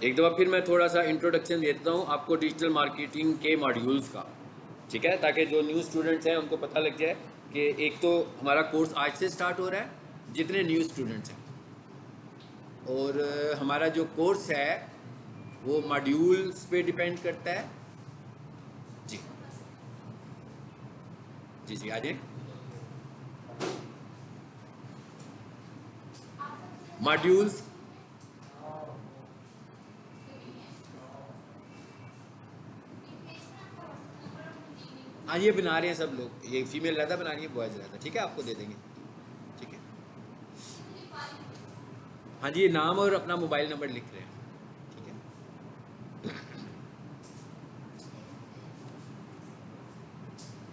एक दफ़ा फिर मैं थोड़ा सा इंट्रोडक्शन देता हूँ आपको डिजिटल मार्केटिंग के मॉड्यूल्स का, ठीक है, ताकि जो न्यू स्टूडेंट्स हैं उनको पता लग जाए कि एक तो हमारा कोर्स आज से स्टार्ट हो रहा है जितने न्यू स्टूडेंट्स हैं, और हमारा जो कोर्स है वो मॉड्यूल्स पे डिपेंड करता है। जी जी जी, आ जाए। मॉड्यूल्स हाँ ये बना रहे हैं सब लोग, ये फीमेल रहता बना रही है, बॉयज़ रहता, ठीक है, आपको दे देंगे, ठीक है। हाँ जी, ये नाम और अपना मोबाइल नंबर लिख रहे हैं, ठीक है।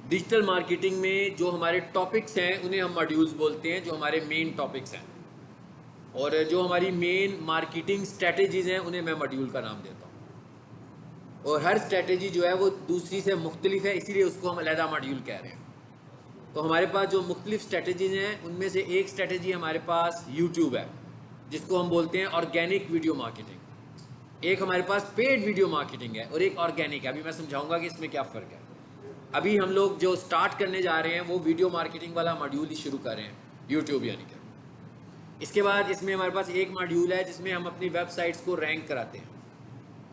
डिजिटल मार्केटिंग में जो हमारे टॉपिक्स हैं उन्हें हम मॉड्यूल्स बोलते हैं, जो हमारे मेन टॉपिक्स हैं, और जो हमारी मेन मार्केटिंग स्ट्रेटजीज़ हैं उन्हें मैं मॉड्यूल का नाम देता हूँ। और हर स्ट्रेटजी जो है वो दूसरी से मुख्तलिफ है, इसीलिए उसको हम अलहदा मॉड्यूल कह रहे हैं। तो हमारे पास जो मुख्तलिफ स्ट्रेटजीज़ हैं उनमें से एक स्ट्रेटजी हमारे पास यूट्यूब है, जिसको हम बोलते हैं ऑर्गेनिक वीडियो मार्केटिंग। एक हमारे पास पेड वीडियो मार्केटिंग है और एक ऑर्गेनिक है। अभी मैं समझाऊंगा कि इसमें क्या फ़र्क है। अभी हम लोग जो स्टार्ट करने जा रहे हैं वो वीडियो मार्केटिंग वाला मॉड्यूल ही शुरू कर रहे हैं, यूट्यूब यानी कि। इसके बाद इसमें हमारे पास एक मॉड्यूल है जिसमें हम अपनी वेबसाइट्स को रैंक कराते हैं,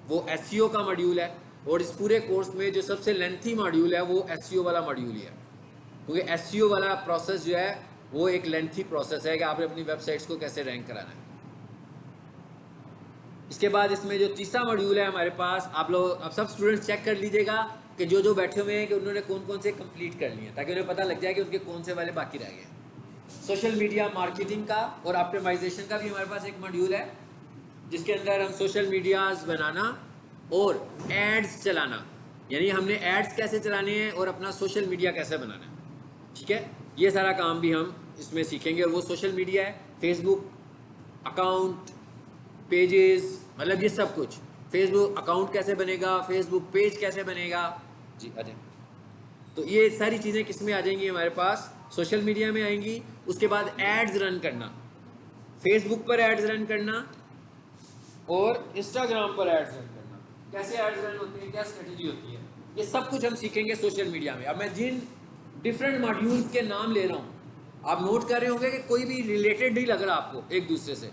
वो एसईओ का मॉड्यूल है। और इस पूरे कोर्स में जो सबसे लेंथी मॉड्यूल है वो एसईओ वाला मॉड्यूल ही है, क्योंकि एसईओ वाला प्रोसेस जो है वो एक लेंथी प्रोसेस है कि आपने अपनी वेबसाइट्स को कैसे रैंक कराना है। इसके बाद इसमें जो तीसरा मॉड्यूल है हमारे पास, आप लोग अब सब स्टूडेंट्स चेक कर लीजिएगा कि जो जो बैठे हुए हैं कि उन्होंने कौन कौन से कंप्लीट कर लिए हैं, ताकि उन्हें पता लग जाए कि उनके कौन से वाले बाकी रह गए। सोशल मीडिया मार्केटिंग का और ऑप्टिमाइजेशन का भी हमारे पास एक मॉड्यूल है, जिसके अंदर हम सोशल मीडियाज बनाना और एड्स चलाना, यानी हमने एड्स कैसे चलाने हैं और अपना सोशल मीडिया कैसे बनाना है, ठीक है, ये सारा काम भी हम इसमें सीखेंगे। और वो सोशल मीडिया है, फेसबुक अकाउंट, पेजेस, मतलब ये सब कुछ। फेसबुक अकाउंट कैसे बनेगा, फेसबुक पेज कैसे बनेगा, जी अजय। तो ये सारी चीज़ें किस में आ जाएंगी हमारे पास, सोशल मीडिया में आएंगी। उसके बाद एड्स रन करना, फेसबुक पर एड्स रन करना और इंस्टाग्राम पर एड्स रन करना, कैसे एड्स रन होते हैं, क्या स्ट्रेटजी होती है, ये सब कुछ हम सीखेंगे सोशल मीडिया में। अब मैं जिन डिफरेंट मॉड्यूल्स के नाम ले रहा हूँ, आप नोट कर रहे होंगे कि कोई भी रिलेटेड नहीं लग रहा आपको एक दूसरे से।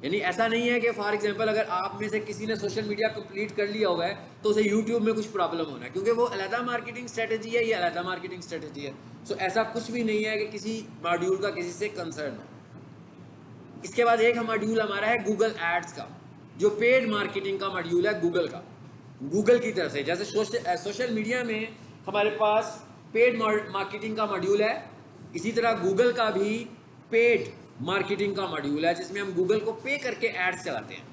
यानी ऐसा नहीं है कि फॉर एग्जांपल अगर आप में से किसी ने सोशल मीडिया कंप्लीट कर लिया होगा तो उसे यूट्यूब में कुछ प्रॉब्लम होना है, क्योंकि वो अलहदा मार्केटिंग स्ट्रेटजी है, ये अलहदा मार्केटिंग स्ट्रेटजी है। सो ऐसा कुछ भी नहीं है कि किसी मॉड्यूल का किसी से कंसर्न हो। इसके बाद एक मॉड्यूल हमारा है गूगल एड्स का, जो पेड मार्केटिंग का मॉड्यूल है गूगल का, गूगल की तरफ से। जैसे सोशल मीडिया में हमारे पास पेड मार्केटिंग का मॉड्यूल है, इसी तरह गूगल का भी पेड मार्केटिंग का मॉड्यूल है, जिसमें हम गूगल को पे करके एड्स चलाते हैं।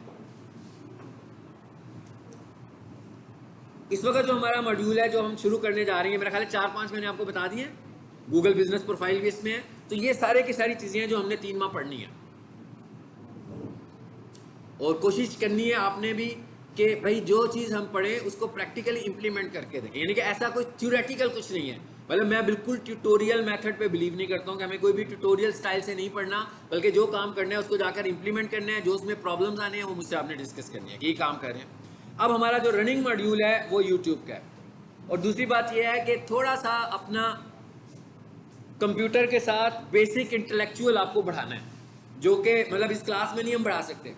इस वक्त जो हमारा मॉड्यूल है जो हम शुरू करने जा रहे हैं, मेरा ख्याल है 4-5 मैंने आपको बता दिए। गूगल बिजनेस प्रोफाइल भी इसमें है। तो ये सारे की सारी चीज़ें हैं जो हमने 3 माह पढ़नी है, और कोशिश करनी है आपने भी कि भाई जो चीज़ हम पढ़ें उसको प्रैक्टिकली इंप्लीमेंट करके देखें। यानी कि ऐसा कोई थ्योरेटिकल कुछ नहीं है, मतलब मैं बिल्कुल ट्यूटोरियल मेथड पे बिलीव नहीं करता हूँ कि हमें कोई भी ट्यूटोरियल स्टाइल से नहीं पढ़ना, बल्कि जो काम करना है उसको जाकर इंप्लीमेंट करना है। जो उसमें प्रॉब्लम्स आने हैं वो मुझसे आपने डिस्कस करनी है कि ये काम कर रहे हैं। अब हमारा जो रनिंग मॉड्यूल है वो यूट्यूब का है, और दूसरी बात यह है कि थोड़ा सा अपना कंप्यूटर के साथ बेसिक इंटेलेक्चुअल आपको बढ़ाना है, जो कि मतलब इस क्लास में नहीं हम बढ़ा सकते,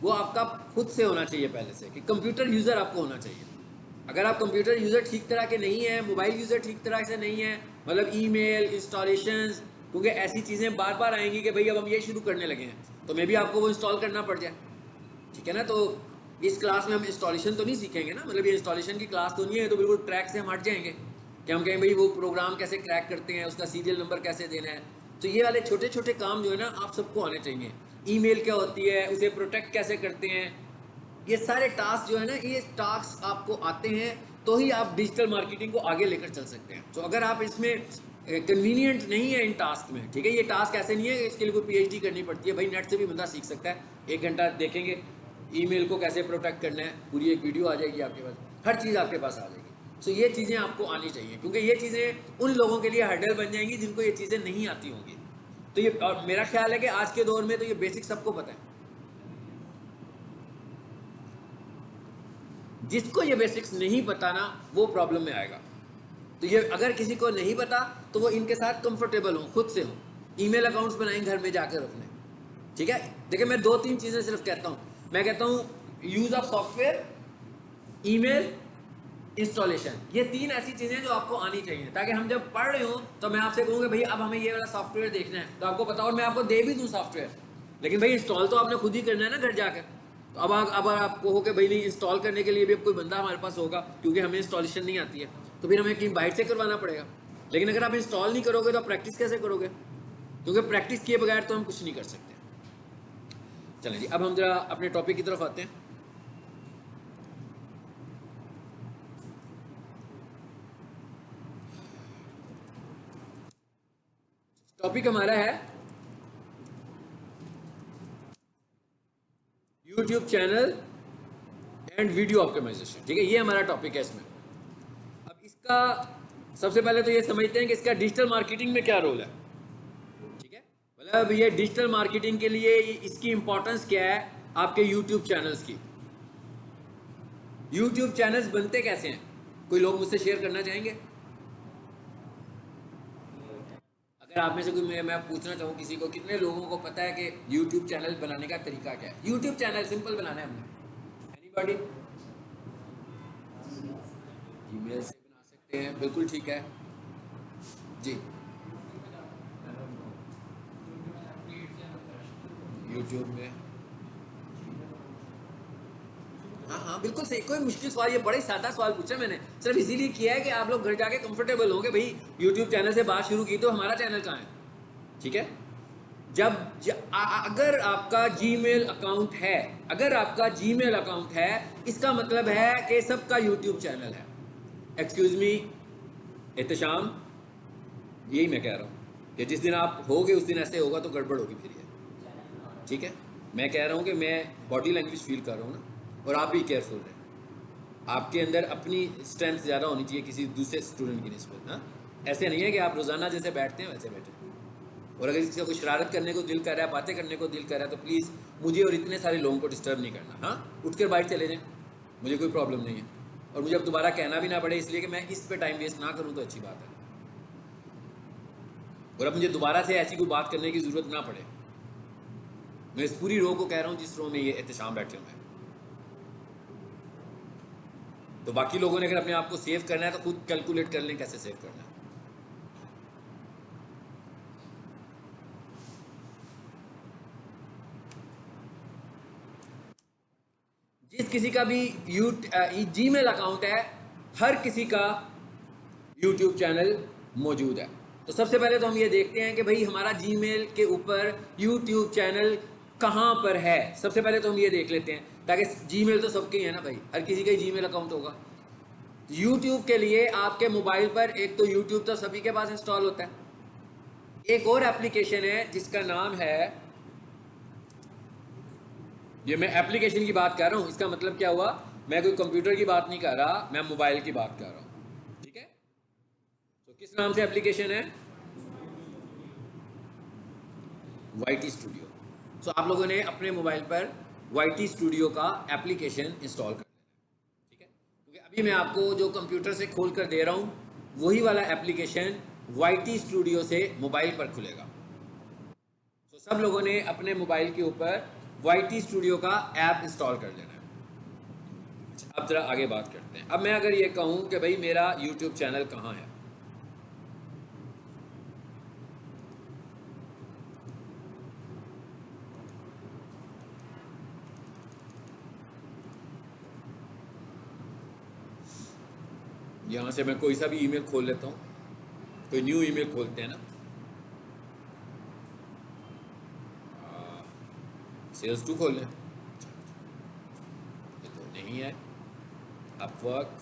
वो आपका खुद से होना चाहिए पहले से, कि कंप्यूटर यूज़र आपको होना चाहिए। अगर आप कंप्यूटर यूज़र ठीक तरह के नहीं है, मोबाइल यूज़र ठीक तरह से नहीं है, मतलब ईमेल इंस्टॉलेशंस, क्योंकि ऐसी चीज़ें बार बार आएंगी कि भाई अब हम ये शुरू करने लगे हैं तो मे भी आपको वो इंस्टॉल करना पड़ जाए, ठीक है ना। तो इस क्लास में हम इंस्टॉलेशन तो नहीं सीखेंगे ना, मतलब ये इंस्टॉलेशन की क्लास तो नहीं है, तो बिल्कुल ट्रैक से हम हट जाएंगे कि हम कहें भाई वो प्रोग्राम कैसे क्रैक करते हैं, उसका सीरियल नंबर कैसे देना है। तो ये वाले छोटे छोटे काम जो है ना आप सबको आने चाहिए। ईमेल क्या होती है, उसे प्रोटेक्ट कैसे करते हैं, ये सारे टास्क जो है ना, ये टास्क आपको आते हैं तो ही आप डिजिटल मार्केटिंग को आगे लेकर चल सकते हैं। तो अगर आप इसमें कन्वीनियंट नहीं है इन टास्क में, ठीक है, ये टास्क ऐसे नहीं है कि इसके लिए कोई पीएचडी करनी पड़ती है, भाई नेट से भी बंदा सीख सकता है। 1 घंटा देखेंगे ईमेल को कैसे प्रोटेक्ट करना है, पूरी एक वीडियो आ जाएगी आपके पास, हर चीज़ आपके पास आ जाएगी। सो ये चीज़ें आपको आनी चाहिए, क्योंकि ये चीज़ें उन लोगों के लिए हर्डल बन जाएंगी जिनको ये चीज़ें नहीं आती होंगी। तो ये, और मेरा ख्याल है कि आज के दौर में तो ये बेसिक सबको पता है। जिसको ये बेसिक्स नहीं पता ना वो प्रॉब्लम में आएगा। तो ये अगर किसी को नहीं पता तो वो इनके साथ कंफर्टेबल हो, खुद से हो, ईमेल अकाउंट्स बनाएं घर में जाकर अपने, ठीक है। देखिए मैं 2-3 चीज़ें सिर्फ कहता हूँ। मैं कहता हूँ use of software, email, installation, ये 3 ऐसी चीज़ें जो आपको आनी चाहिए, ताकि हम जब पढ़ रहे हो तो मैं आपसे कहूँगा भाई अब हमें ये वाला सॉफ्टवेयर देखना है तो आपको पता, और मैं आपको दे भी दूँ सॉफ्टवेयर, लेकिन भाई इंस्टॉल तो आपने खुद ही करना है ना घर जाकर। तो अब आप कहो कि भाई नहीं, इंस्टॉल करने के लिए भी अब कोई बंदा हमारे पास होगा, क्योंकि हमें इंस्टॉलेशन नहीं आती है, तो फिर हमें कहीं बाहर से करवाना पड़ेगा। लेकिन अगर आप इंस्टॉल नहीं करोगे तो आप प्रैक्टिस कैसे करोगे? क्योंकि प्रैक्टिस किए बगैर तो हम कुछ नहीं कर सकते। चलें जी, अब हम जरा अपने टॉपिक की तरफ आते हैं। टॉपिक हमारा है YouTube channel and video optimization, ठीक है, ये हमारा टॉपिक है इसमें। अब इसका सबसे पहले तो ये समझते हैं कि इसका डिजिटल मार्केटिंग में क्या रोल है, ठीक है। मतलब ये डिजिटल मार्केटिंग के लिए इसकी इंपॉर्टेंस क्या है आपके यूट्यूब चैनल्स की। यूट्यूब चैनल्स बनते कैसे हैं, कोई लोग मुझसे शेयर करना चाहेंगे? अगर आप में से कोई, मैं पूछना चाहूँ किसी को, कितने लोगों को पता है कि यूट्यूब चैनल बनाने का तरीका क्या है? यूट्यूब चैनल सिंपल बनाना है हमने। एनीबॉडी? ईमेल से बना सकते हैं, बिल्कुल ठीक है जी। यूट्यूब में, हाँ हाँ बिल्कुल सही, कोई मुश्किल सवाल, ये बड़ा ही सादा सवाल पूछा मैंने, सिर्फ इसीलिए किया है कि आप लोग घर जाके कंफर्टेबल हो, भाई यूट्यूब चैनल से बात शुरू की तो हमारा चैनल कहाँ है, ठीक है। अगर आपका जीमेल अकाउंट है, अगर आपका जीमेल अकाउंट है, इसका मतलब है कि सबका यूट्यूब चैनल है। एक्सक्यूज मी एहतशाम, यही मैं कह रहा हूँ कि जिस दिन आप होगे उस दिन ऐसे होगा तो गड़बड़ होगी फिर ये, ठीक है। मैं कह रहा हूँ कि मैं बॉडी लैंग्वेज फील कर रहा हूँ ना, और आप भी केयरफुल रहें। आपके अंदर अपनी स्ट्रेंथ ज़्यादा होनी चाहिए किसी दूसरे स्टूडेंट की निस्बत ना। ऐसे नहीं है कि आप रोज़ाना जैसे बैठते हैं वैसे बैठे। और अगर किसी को कुछ शरारत करने को दिल कर रहा है, बातें करने को दिल कर रहा है, तो प्लीज़ मुझे और इतने सारे लोगों को डिस्टर्ब नहीं करना। हाँ, उठ कर बाहर चले जाएँ, मुझे कोई प्रॉब्लम नहीं है। और मुझे अब दोबारा कहना भी ना पड़े, इसलिए कि मैं इस पे टाइम वेस्ट ना करूँ तो अच्छी बात है। और अब मुझे दोबारा से ऐसी कोई बात करने की ज़रूरत ना पड़े। मैं इस पूरी रो को कह रहा हूँ जिस रो में ये एहतशाम बैठे हुए हैं। तो बाकी लोगों ने अगर अपने आप को सेव करना है तो खुद कैलकुलेट कर लें कैसे सेव करना है। जिस किसी का भी जीमेल अकाउंट है, हर किसी का यूट्यूब चैनल मौजूद है। तो सबसे पहले तो हम ये देखते हैं कि भाई हमारा जीमेल के ऊपर यूट्यूब चैनल कहाँ पर है। सबसे पहले तो हम ये देख लेते हैं, ताकि जीमेल तो सबके ही है ना भाई, हर किसी का ही जीमेल अकाउंट होगा। यूट्यूब के लिए आपके मोबाइल पर एक तो यूट्यूब तो सभी के पास इंस्टॉल होता है, एक और एप्लीकेशन है जिसका नाम है, ये मैं एप्लीकेशन की बात कर रहा हूँ, इसका मतलब क्या हुआ, मैं कोई कंप्यूटर की बात नहीं कर रहा, मैं मोबाइल की बात कर रहा हूँ, ठीक है। तो किस नाम से एप्लीकेशन है? YT studio. सो आप लोगों ने अपने मोबाइल पर YT स्टूडियो का एप्लीकेशन इंस्टॉल कर लेना, ठीक है। क्योंकि अभी मैं आपको जो कंप्यूटर से खोल कर दे रहा हूँ वही वाला एप्लीकेशन YT स्टूडियो से मोबाइल पर खुलेगा। तो सब लोगों ने अपने मोबाइल के ऊपर YT स्टूडियो का ऐप इंस्टॉल कर लेना है। अब जरा आगे बात करते हैं। अब मैं अगर ये कहूँ कि भाई मेरा YouTube चैनल कहाँ है, यहाँ से मैं कोई सा भी ईमेल खोल लेता हूँ, कोई न्यू ईमेल खोलते हैं ना, सेल्स 2 खोल लें, ये तो नहीं है, अपवर्क,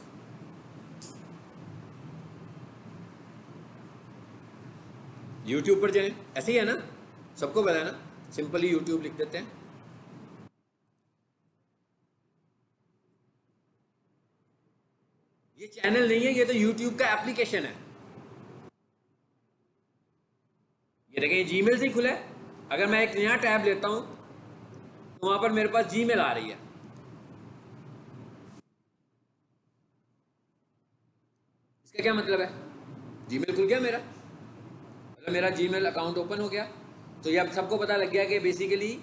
यूट्यूब पर जाएं, ऐसे ही है ना, सबको पता है ना, सिंपली यूट्यूब लिख देते हैं। ये चैनल नहीं है, ये तो यूट्यूब का एप्लीकेशन है। ये देखें जीमेल से ही खुला है। अगर मैं एक नया टैब लेता हूं तो वहां पर मेरे पास जीमेल आ रही है, इसका क्या मतलब है? जीमेल खुल गया मेरा, मतलब मेरा जीमेल अकाउंट ओपन हो गया। तो ये अब सबको पता लग गया कि बेसिकली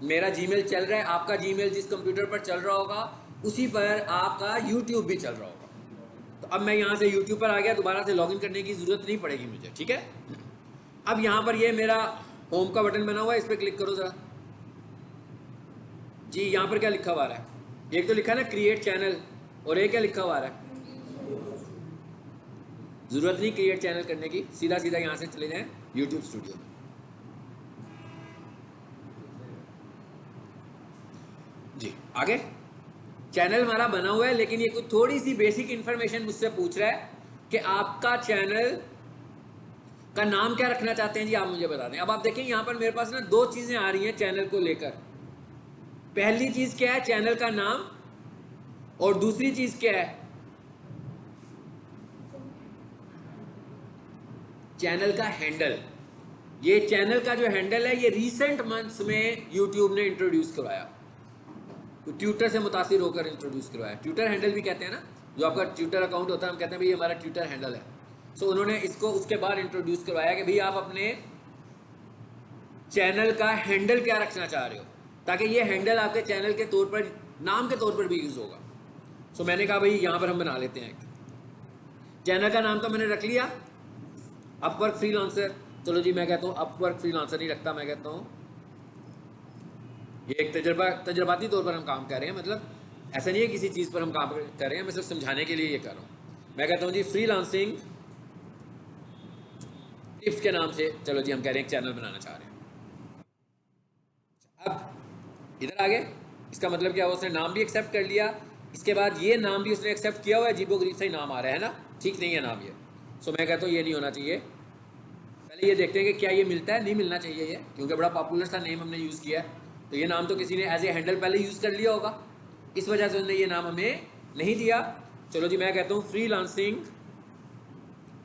मेरा जीमेल चल रहा है। आपका जीमेल जिस कंप्यूटर पर चल रहा होगा उसी पर आपका यूट्यूब भी चल रहा होगा। तो अब मैं यहाँ से यूट्यूब पर आ गया, दोबारा से लॉगिन करने की ज़रूरत नहीं पड़ेगी मुझे, ठीक है। अब यहाँ पर ये मेरा होम का बटन बना हुआ है, इस पर क्लिक करो ज़रा जी। यहाँ पर क्या लिखा हुआ है? एक तो लिखा है ना क्रिएट चैनल, और एक क्या लिखा हुआ है? ज़रूरत नहीं क्रिएट चैनल करने की, सीधा सीधा यहाँ से चले जाएं यूट्यूब स्टूडियो में। जी आगे चैनल हमारा बना हुआ है, लेकिन ये कुछ थोड़ी सी बेसिक इंफॉर्मेशन मुझसे पूछ रहा है कि आपका चैनल का नाम क्या रखना चाहते हैं जी, आप मुझे बता दें। अब आप देखें यहाँ पर मेरे पास ना दो चीज़ें आ रही हैं चैनल को लेकर। पहली चीज़ क्या है? चैनल का नाम। और दूसरी चीज़ क्या है? चैनल का हैंडल। ये चैनल का जो हैंडल है ये रीसेंट मंथ्स में यूट्यूब ने इंट्रोड्यूस करवाया, तो ट्विटर से मुतासिर होकर इंट्रोड्यूस करवाया। ट्विटर हैंडल भी कहते हैं ना, जो आपका ट्विटर अकाउंट होता है, हम कहते हैं भाई ये हमारा ट्विटर हैंडल है। सो उन्होंने इसको उसके बाद इंट्रोड्यूस करवाया कि भाई आप अपने चैनल का हैंडल क्या रखना चाह रहे हो, ताकि ये हैंडल आपके चैनल के तौर पर, नाम के तौर पर भी यूज़ होगा। सो मैंने कहा भाई यहाँ पर हम बना लेते हैं। चैनल का नाम तो मैंने रख लिया, अपवर्क फ्रीलांसर। चलो जी मैं कहता हूँ अपवर्क फ्रीलांसर नहीं रखता, मैं कहता हूँ ये एक तजर्बाती तौर पर हम काम कर रहे हैं, मतलब ऐसा नहीं है किसी चीज़ पर हम काम कर रहे हैं, मैं सिर्फ समझाने के लिए ये कर रहा हूँ। मैं कहता हूँ जी फ्रीलांसिंग टिप्स के नाम से, चलो जी हम कह रहे हैं एक चैनल बनाना चाह रहे हैं। अब इधर आ गए, इसका मतलब क्या हुआ? उसने नाम भी एक्सेप्ट कर लिया, इसके बाद ये नाम भी उसने एक्सेप्ट किया हुआ है, अजीबोगरीब से ही नाम आ रहा है ना, ठीक नहीं है नाम ये। सो मैं कहता हूँ ये नहीं होना चाहिए। पहले ये देखते हैं कि क्या ये मिलता है, नहीं मिलना चाहिए ये, क्योंकि बड़ा पॉपुलर सा नेम हमने यूज़ किया है। तो ये नाम तो किसी ने एज ए हैंडल पहले यूज़ कर लिया होगा, इस वजह से उसने ये नाम हमें नहीं दिया। चलो जी मैं कहता हूँ फ्रीलांसिंग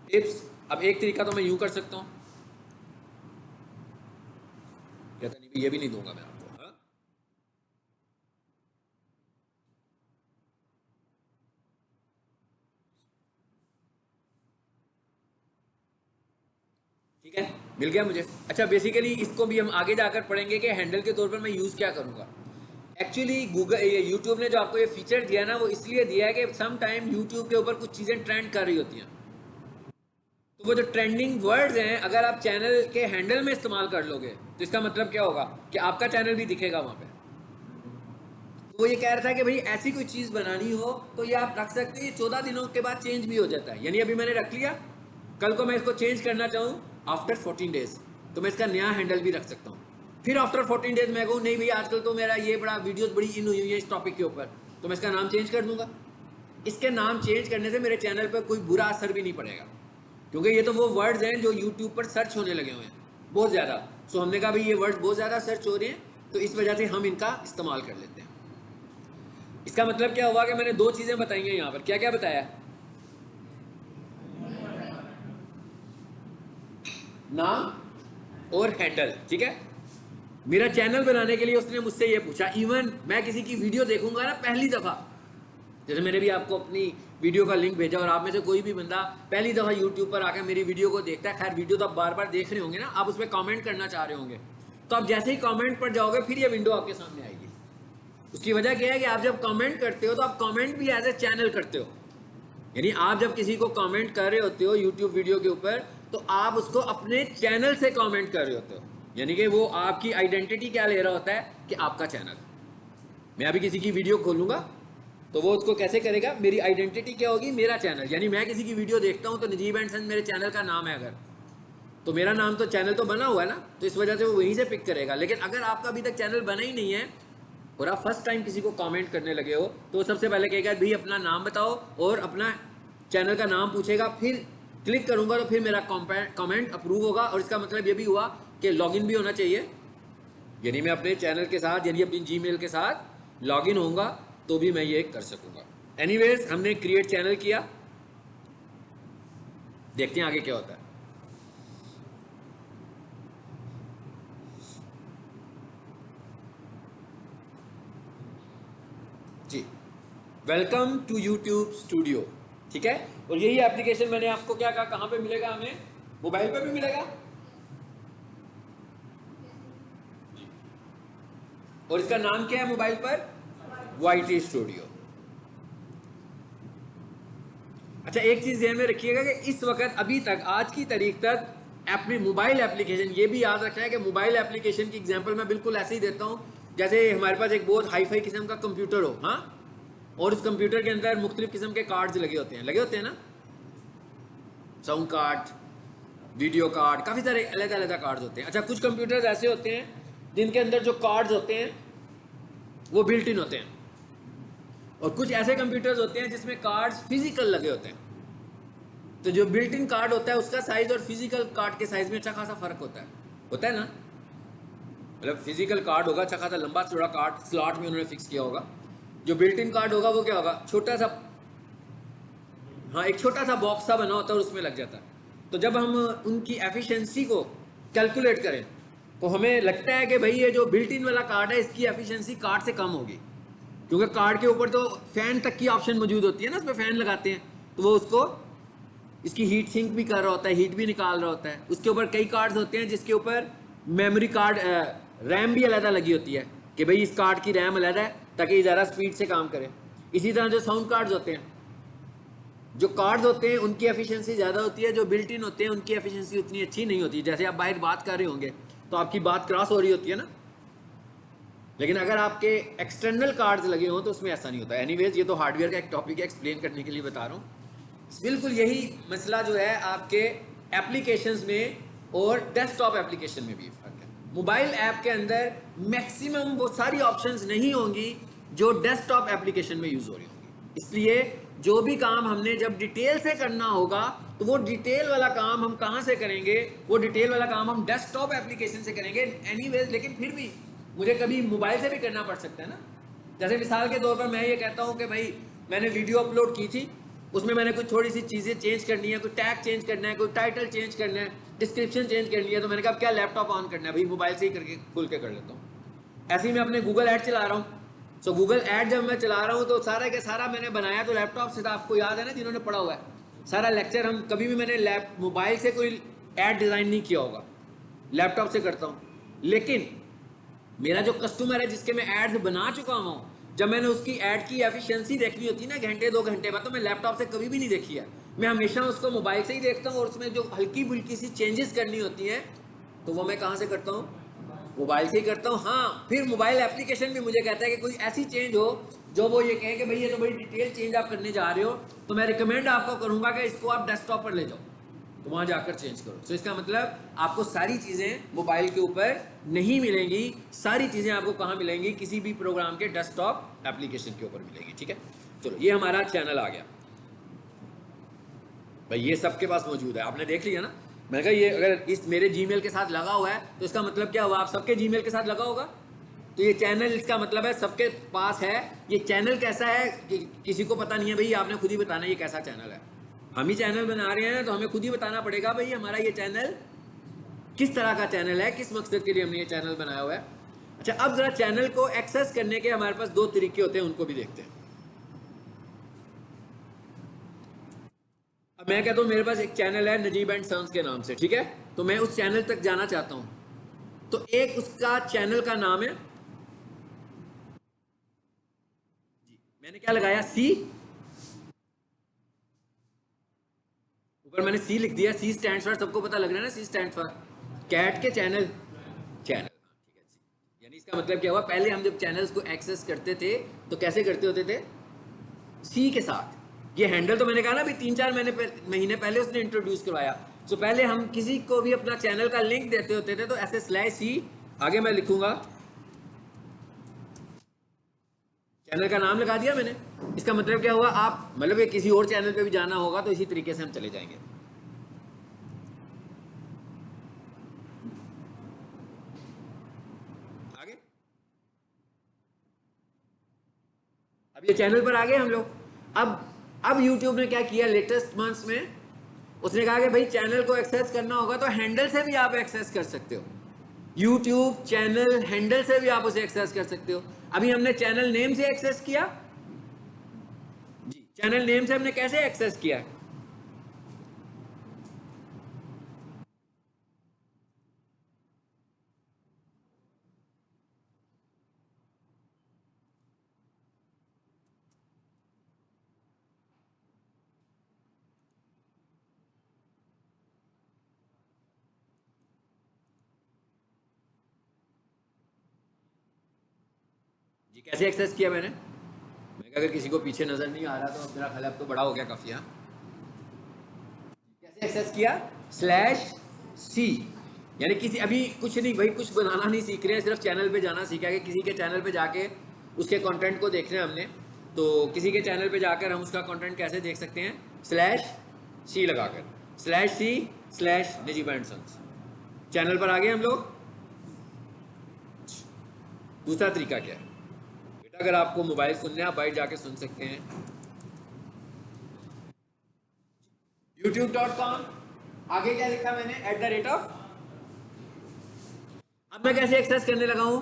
टिप्स। अब एक तरीका तो मैं यूँ कर सकता हूँ, कहता नहीं ये भी नहीं दूंगा मैं आपको, हाँ ठीक है, मिल गया मुझे। अच्छा बेसिकली इसको भी हम आगे जाकर पढ़ेंगे कि हैंडल के तौर पर मैं यूज़ क्या करूँगा। एक्चुअली गूगल यूट्यूब ने जो आपको ये फीचर दिया ना, वो इसलिए दिया है कि सम टाइम यूट्यूब के ऊपर कुछ चीज़ें ट्रेंड कर रही होती हैं, तो वो जो ट्रेंडिंग वर्ड्स हैं अगर आप चैनल के हैंडल में इस्तेमाल कर लोगे तो इसका मतलब क्या होगा कि आपका चैनल भी दिखेगा वहाँ पे। तो वो ये कह रहा था कि भाई ऐसी कोई चीज़ बनानी हो तो ये आप रख सकते हैं, 14 दिनों के बाद चेंज भी हो जाता है। यानी अभी मैंने रख लिया, कल को मैं इसको चेंज करना चाहूँ आफ्टर 14 डेज, तो मैं इसका नया हैंडल भी रख सकता हूँ। फिर आफ्टर 14 डेज मैं कहूँ नहीं भाई आजकल तो मेरा ये बड़ा वीडियोस बड़ी इन हुई है इस टॉपिक के ऊपर, तो मैं इसका नाम चेंज कर दूंगा। इसके नाम चेंज करने से मेरे चैनल पर कोई बुरा असर भी नहीं पड़ेगा, क्योंकि ये तो वो वर्ड्स हैं जो यूट्यूब पर सर्च होने लगे हुए हैं बहुत ज़्यादा। सो हमने कहा भाई ये वर्ड्स बहुत ज़्यादा सर्च हो रहे हैं, तो इस वजह से हम इनका इस्तेमाल कर लेते हैं। इसका मतलब क्या हुआ कि मैंने दो चीज़ें बताई हैं यहाँ पर। क्या क्या बताया? नाम और हैंडल, ठीक है। मेरा चैनल बनाने के लिए उसने मुझसे ये पूछा, इवन मैं किसी की वीडियो देखूंगा ना पहली दफ़ा, जैसे मैंने भी आपको अपनी वीडियो का लिंक भेजा और आप में से कोई भी बंदा पहली दफ़ा यूट्यूब पर आकर मेरी वीडियो को देखता है, खैर वीडियो तो आप बार बार देख रहे होंगे ना, आप उसमें कमेंट करना चाह रहे होंगे, तो आप जैसे ही कमेंट पर जाओगे फिर ये विंडो आपके सामने आएगी। उसकी वजह क्या है कि आप जब कमेंट करते हो तो आप कमेंट भी एज ए चैनल करते हो। यानी आप जब किसी को कमेंट कर रहे होते हो यूट्यूब वीडियो के ऊपर, तो आप उसको अपने चैनल से कमेंट कर रहे होते हो, यानी कि वो आपकी आइडेंटिटी क्या ले रहा होता है कि आपका चैनल। मैं अभी किसी की वीडियो खोलूंगा तो वो उसको कैसे करेगा, मेरी आइडेंटिटी क्या होगी, मेरा चैनल। यानी मैं किसी की वीडियो देखता हूँ तो नजीब एंड सन मेरे चैनल का नाम है, अगर तो मेरा नाम तो चैनल तो बना हुआ है ना, तो इस वजह से वो वहीं से पिक करेगा। लेकिन अगर आपका अभी तक चैनल बना ही नहीं है और आप फर्स्ट टाइम किसी को कमेंट करने लगे हो, तो सबसे पहले कहेगा भाई अपना नाम बताओ और अपना चैनल का नाम पूछेगा, फिर क्लिक करूंगा तो फिर मेरा कमेंट अप्रूव होगा। और इसका मतलब ये भी हुआ कि लॉगिन भी होना चाहिए, यानी मैं अपने चैनल के साथ यानी अपनी जीमेल के साथ लॉगिन होऊंगा तो भी मैं ये कर सकूंगा। एनीवेज हमने क्रिएट चैनल किया, देखते हैं आगे क्या होता है। जी वेलकम टू यूट्यूब स्टूडियो, ठीक है। और यही एप्लीकेशन मैंने आपको क्या कहा, कहाँ पे मिलेगा हमें, मोबाइल पे भी मिलेगा। और इसका नाम क्या है मोबाइल पर, YT स्टूडियो। अच्छा एक चीज ध्यान में रखिएगा कि इस वक्त अभी तक आज की तारीख तक अपनी मोबाइल एप्लीकेशन, ये भी याद रखना है कि मोबाइल एप्लीकेशन की एग्जांपल मैं बिल्कुल ऐसे ही देता हूँ जैसे हमारे पास एक बहुत हाई फाई किस्म का कंप्यूटर हो, हाँ, और उस कंप्यूटर के अंदर मुख्तलिफ किस्म के कार्ड्स लगे होते हैं ना, साउंड कार्ड, वीडियो कार्ड, काफ़ी सारे अलग अलग कार्ड्स होते हैं। अच्छा कुछ कंप्यूटर्स ऐसे होते हैं जिनके अंदर जो कार्ड्स होते हैं वो बिल्ट इन होते हैं, और कुछ ऐसे कंप्यूटर्स होते हैं जिसमें कार्ड्स फिजिकल लगे होते हैं। तो जो बिल्ट इन कार्ड होता है उसका साइज और फिजिकल कार्ड के साइज में अच्छा खासा फर्क होता है ना। मतलब फिजिकल कार्ड होगा अच्छा खासा लंबा चौड़ा कार्ड, स्लॉट में उन्होंने फिक्स किया होगा। जो बिल्ट इन कार्ड होगा वो क्या होगा, छोटा सा, हाँ एक छोटा सा बॉक्स सा बना होता है और उसमें लग जाता है। तो जब हम उनकी एफिशिएंसी को कैलकुलेट करें तो हमें लगता है कि भाई ये जो बिल्ट इन वाला कार्ड है इसकी एफिशिएंसी कार्ड से कम होगी, क्योंकि कार्ड के ऊपर तो फैन तक की ऑप्शन मौजूद होती है ना, उसमें फैन लगाते हैं तो वो उसको इसकी हीट सिंक भी कर रहा होता है, हीट भी निकाल रहा होता है। उसके ऊपर कई कार्ड्स होते हैं जिसके ऊपर मेमोरी कार्ड, रैम भी अलग लगी होती है कि भाई इस कार्ड की रैम अलग है ताकि ज़्यादा स्पीड से काम करे। इसी तरह जो साउंड कार्ड्स होते हैं, जो कार्ड्स होते हैं उनकी एफिशिएंसी ज़्यादा होती है, जो बिल्ट इन होते हैं उनकी एफिशिएंसी उतनी अच्छी नहीं होती। जैसे आप बाहर बात कर रहे होंगे तो आपकी बात क्रॉस हो रही होती है ना, लेकिन अगर आपके एक्सटर्नल कार्ड्स लगे हों तो उसमें ऐसा नहीं होता। एनीवेज ये तो हार्डवेयर का एक टॉपिक है, एक्सप्लेन करने के लिए बता रहा हूँ। बिल्कुल यही मसला जो है आपके एप्लीकेशंस में और डेस्कटॉप एप्लीकेशन में भी फर्क है। मोबाइल ऐप के अंदर मैक्सिमम वो सारी ऑप्शंस नहीं होंगी जो डेस्कटॉप एप्लीकेशन में यूज़ हो रही होंगी। इसलिए जो भी काम हमने जब डिटेल से करना होगा तो वो डिटेल वाला काम हम कहाँ से करेंगे, वो डिटेल वाला काम हम डेस्कटॉप एप्लीकेशन से करेंगे एनीवेज। लेकिन फिर भी मुझे कभी मोबाइल से भी करना पड़ सकता है ना। जैसे मिसाल के तौर पर मैं ये कहता हूँ कि भाई मैंने वीडियो अपलोड की थी, उसमें मैंने कुछ थोड़ी सी चीज़ें चेंज करनी है, कोई टैग चेंज करना है, कोई टाइटल चेंज करना है, डिस्क्रिप्शन चेंज करनी है, तो मैंने कहा क्या लैपटॉप ऑन करना है, भाई मोबाइल से ही करके खुल के कर लेता हूँ। ऐसे ही मैं अपने गूगल ऐड चला रहा हूँ, सो गूगल ऐड जब मैं चला रहा हूँ तो सारा के सारा मैंने बनाया तो लैपटॉप से था। आपको याद है ना जिन्होंने पढ़ा हुआ है सारा लेक्चर, हम कभी भी मैंने मोबाइल से कोई ऐड डिज़ाइन नहीं किया होगा, लैपटॉप से करता हूँ। लेकिन मेरा जो कस्टमर है जिसके मैं एड्स बना चुका हूँ, जब मैंने उसकी ऐड की एफिशिएंसी देखनी होती है ना घंटे 2 घंटे बाद, तो मैं लैपटॉप से कभी भी नहीं देखी है, मैं हमेशा उसको मोबाइल से ही देखता हूँ। और उसमें जो हल्की फुल्की सी चेंजेस करनी होती हैं तो वो मैं कहाँ से करता हूँ, मोबाइल से ही करता हूँ। हाँ फिर मोबाइल एप्लीकेशन भी मुझे कहता है कि कोई ऐसी चेंज हो जो वो ये कहें कि भाई ये तो बड़ी डिटेल चेंज आप करने जा रहे हो, तो मैं रिकमेंड आपको करूँगा कि इसको आप डेस्कटॉप पर ले जाओ, तो वहाँ जाकर चेंज करो। तो इसका मतलब आपको सारी चीज़ें मोबाइल के ऊपर नहीं मिलेंगी, सारी चीज़ें आपको कहाँ मिलेंगी, किसी भी प्रोग्राम के डेस्कटॉप एप्लीकेशन के ऊपर मिलेंगी। ठीक है, चलो ये हमारा चैनल आ गया भाई, ये सबके पास मौजूद है, आपने देख लिया ना। मैंने कहा ये अगर इस मेरे जीमेल के साथ लगा हुआ है तो इसका मतलब क्या हुआ, आप सबके जीमेल के साथ लगा होगा, तो ये चैनल इसका मतलब है सबके पास है। ये चैनल कैसा है कि किसी को पता नहीं है भाई, आपने खुद ही बताना ये कैसा चैनल है। हम ही चैनल बना रहे हैं तो हमें खुद ही बताना पड़ेगा भाई हमारा ये चैनल किस तरह का चैनल है, किस मकसद के लिए हमने ये चैनल बनाया हुआ है। अच्छा अब जरा चैनल को एक्सेस करने के हमारे पास 2 तरीके होते हैं, उनको भी देखते हैं। अब मैं कहता हूँ मेरे पास एक चैनल है नजीब एंड सन्स के नाम से, ठीक है, तो मैं उस चैनल तक जाना चाहता हूँ। तो एक उसका चैनल का नाम है जी, मैंने क्या लगाया, सी, ऊपर मैंने सी लिख दिया, सी स्टैंड फॉर, सबको पता लग रहा है ना, सी स्टैंड फॉर कैट के चैनल, चैनल, ठीक है सी। यानी इसका मतलब क्या हुआ, पहले हम जब चैनल्स को एक्सेस करते थे तो कैसे करते होते थे, सी के साथ। ये हैंडल तो मैंने कहा ना अभी 3-4 महीने पहले उसने इंट्रोड्यूस करवाया। तो पहले हम किसी को भी अपना चैनल का लिंक देते होते थे तो ऐसे /c, आगे मैं लिखूंगा चैनल का नाम लगा दिया मैंने। इसका मतलब क्या हुआ, आप मतलब ये किसी और चैनल पे भी जाना होगा तो इसी तरीके से हम चले जाएंगे। आगे अब ये चैनल पर आ गए हम लोग। अब YouTube ने क्या किया लेटेस्ट मंथ्स में, उसने कहा कि भाई चैनल को एक्सेस करना होगा तो हैंडल से भी आप एक्सेस कर सकते हो, YouTube चैनल हैंडल से भी आप उसे एक्सेस कर सकते हो। अभी हमने चैनल नेम से एक्सेस किया जी, चैनल नेम से हमने कैसे एक्सेस किया? जी कैसे एक्सेस किया मैंने अगर किसी को पीछे नजर नहीं आ रहा तो मेरा ख्याल अब तो बड़ा हो गया काफी। हाँ, कैसे एक्सेस किया? /c, यानी किसी अभी कुछ नहीं भाई, कुछ बनाना नहीं सीख रहे हैं, सिर्फ चैनल पे जाना सीखा है कि किसी के चैनल पे जाके उसके कंटेंट को देखना है हमने। तो किसी के चैनल पे जाकर हम उसका कंटेंट कैसे देख सकते हैं? /c लगाकर, /c/निजीब एंड सन्स। चैनल पर आ गए हम लोग। दूसरा तरीका क्या है बेटा? अगर आपको मोबाइल सुनने, आप बाहर जाके सुन सकते हैं। youtube.com, आगे क्या लिखा मैंने? @। अब मैं कैसे एक्सेस करने लगा हूं?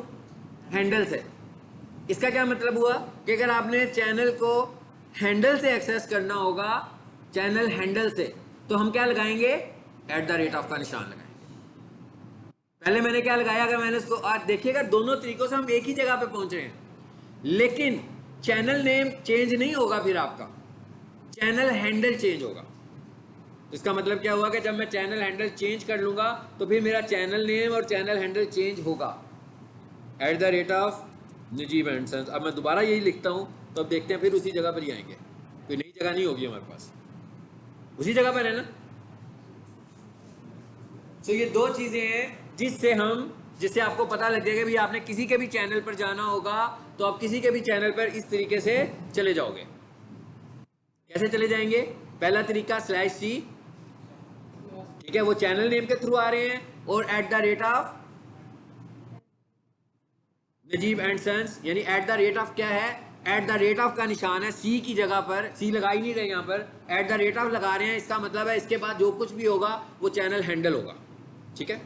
हैंडल से। इसका क्या मतलब हुआ कि अगर आपने चैनल को हैंडल से एक्सेस करना होगा, चैनल हैंडल से, तो हम क्या लगाएंगे? @ का निशान लगाएंगे। पहले मैंने क्या लगाया? अगर मैंने इसको आज देखिएगा, दोनों तरीकों से हम एक ही जगह पे पहुंच रहे हैं, लेकिन चैनल नेम चेंज नहीं होगा, फिर आपका चैनल हैंडल चेंज होगा। इसका मतलब क्या हुआ कि जब मैं चैनल हैंडल चेंज कर लूंगा तो फिर मेरा चैनल नेम और चैनल हैंडल चेंज होगा, @निजीब एंड सन्स। अब मैं दोबारा यही लिखता हूं तो अब देखते हैं फिर उसी जगह पर ही आएंगे, कोई नई जगह नहीं होगी हमारे पास, उसी जगह पर है ना। तो ये दो चीजें हैं जिससे आपको पता लग जाएगा भी आपने किसी के भी चैनल पर जाना होगा तो आप किसी के भी चैनल पर इस तरीके से चले जाओगे। कैसे चले जाएंगे? पहला तरीका /c, ठीक है, वो चैनल नेम के थ्रू आ रहे हैं, और @ निजीब एंड सन्स, यानी @ क्या है? @ का निशान है सी की जगह पर, सी लगा ही नहीं रहे यहाँ पर, @ लगा रहे हैं। इसका मतलब है इसके बाद जो कुछ भी होगा वो चैनल हैंडल होगा। ठीक है,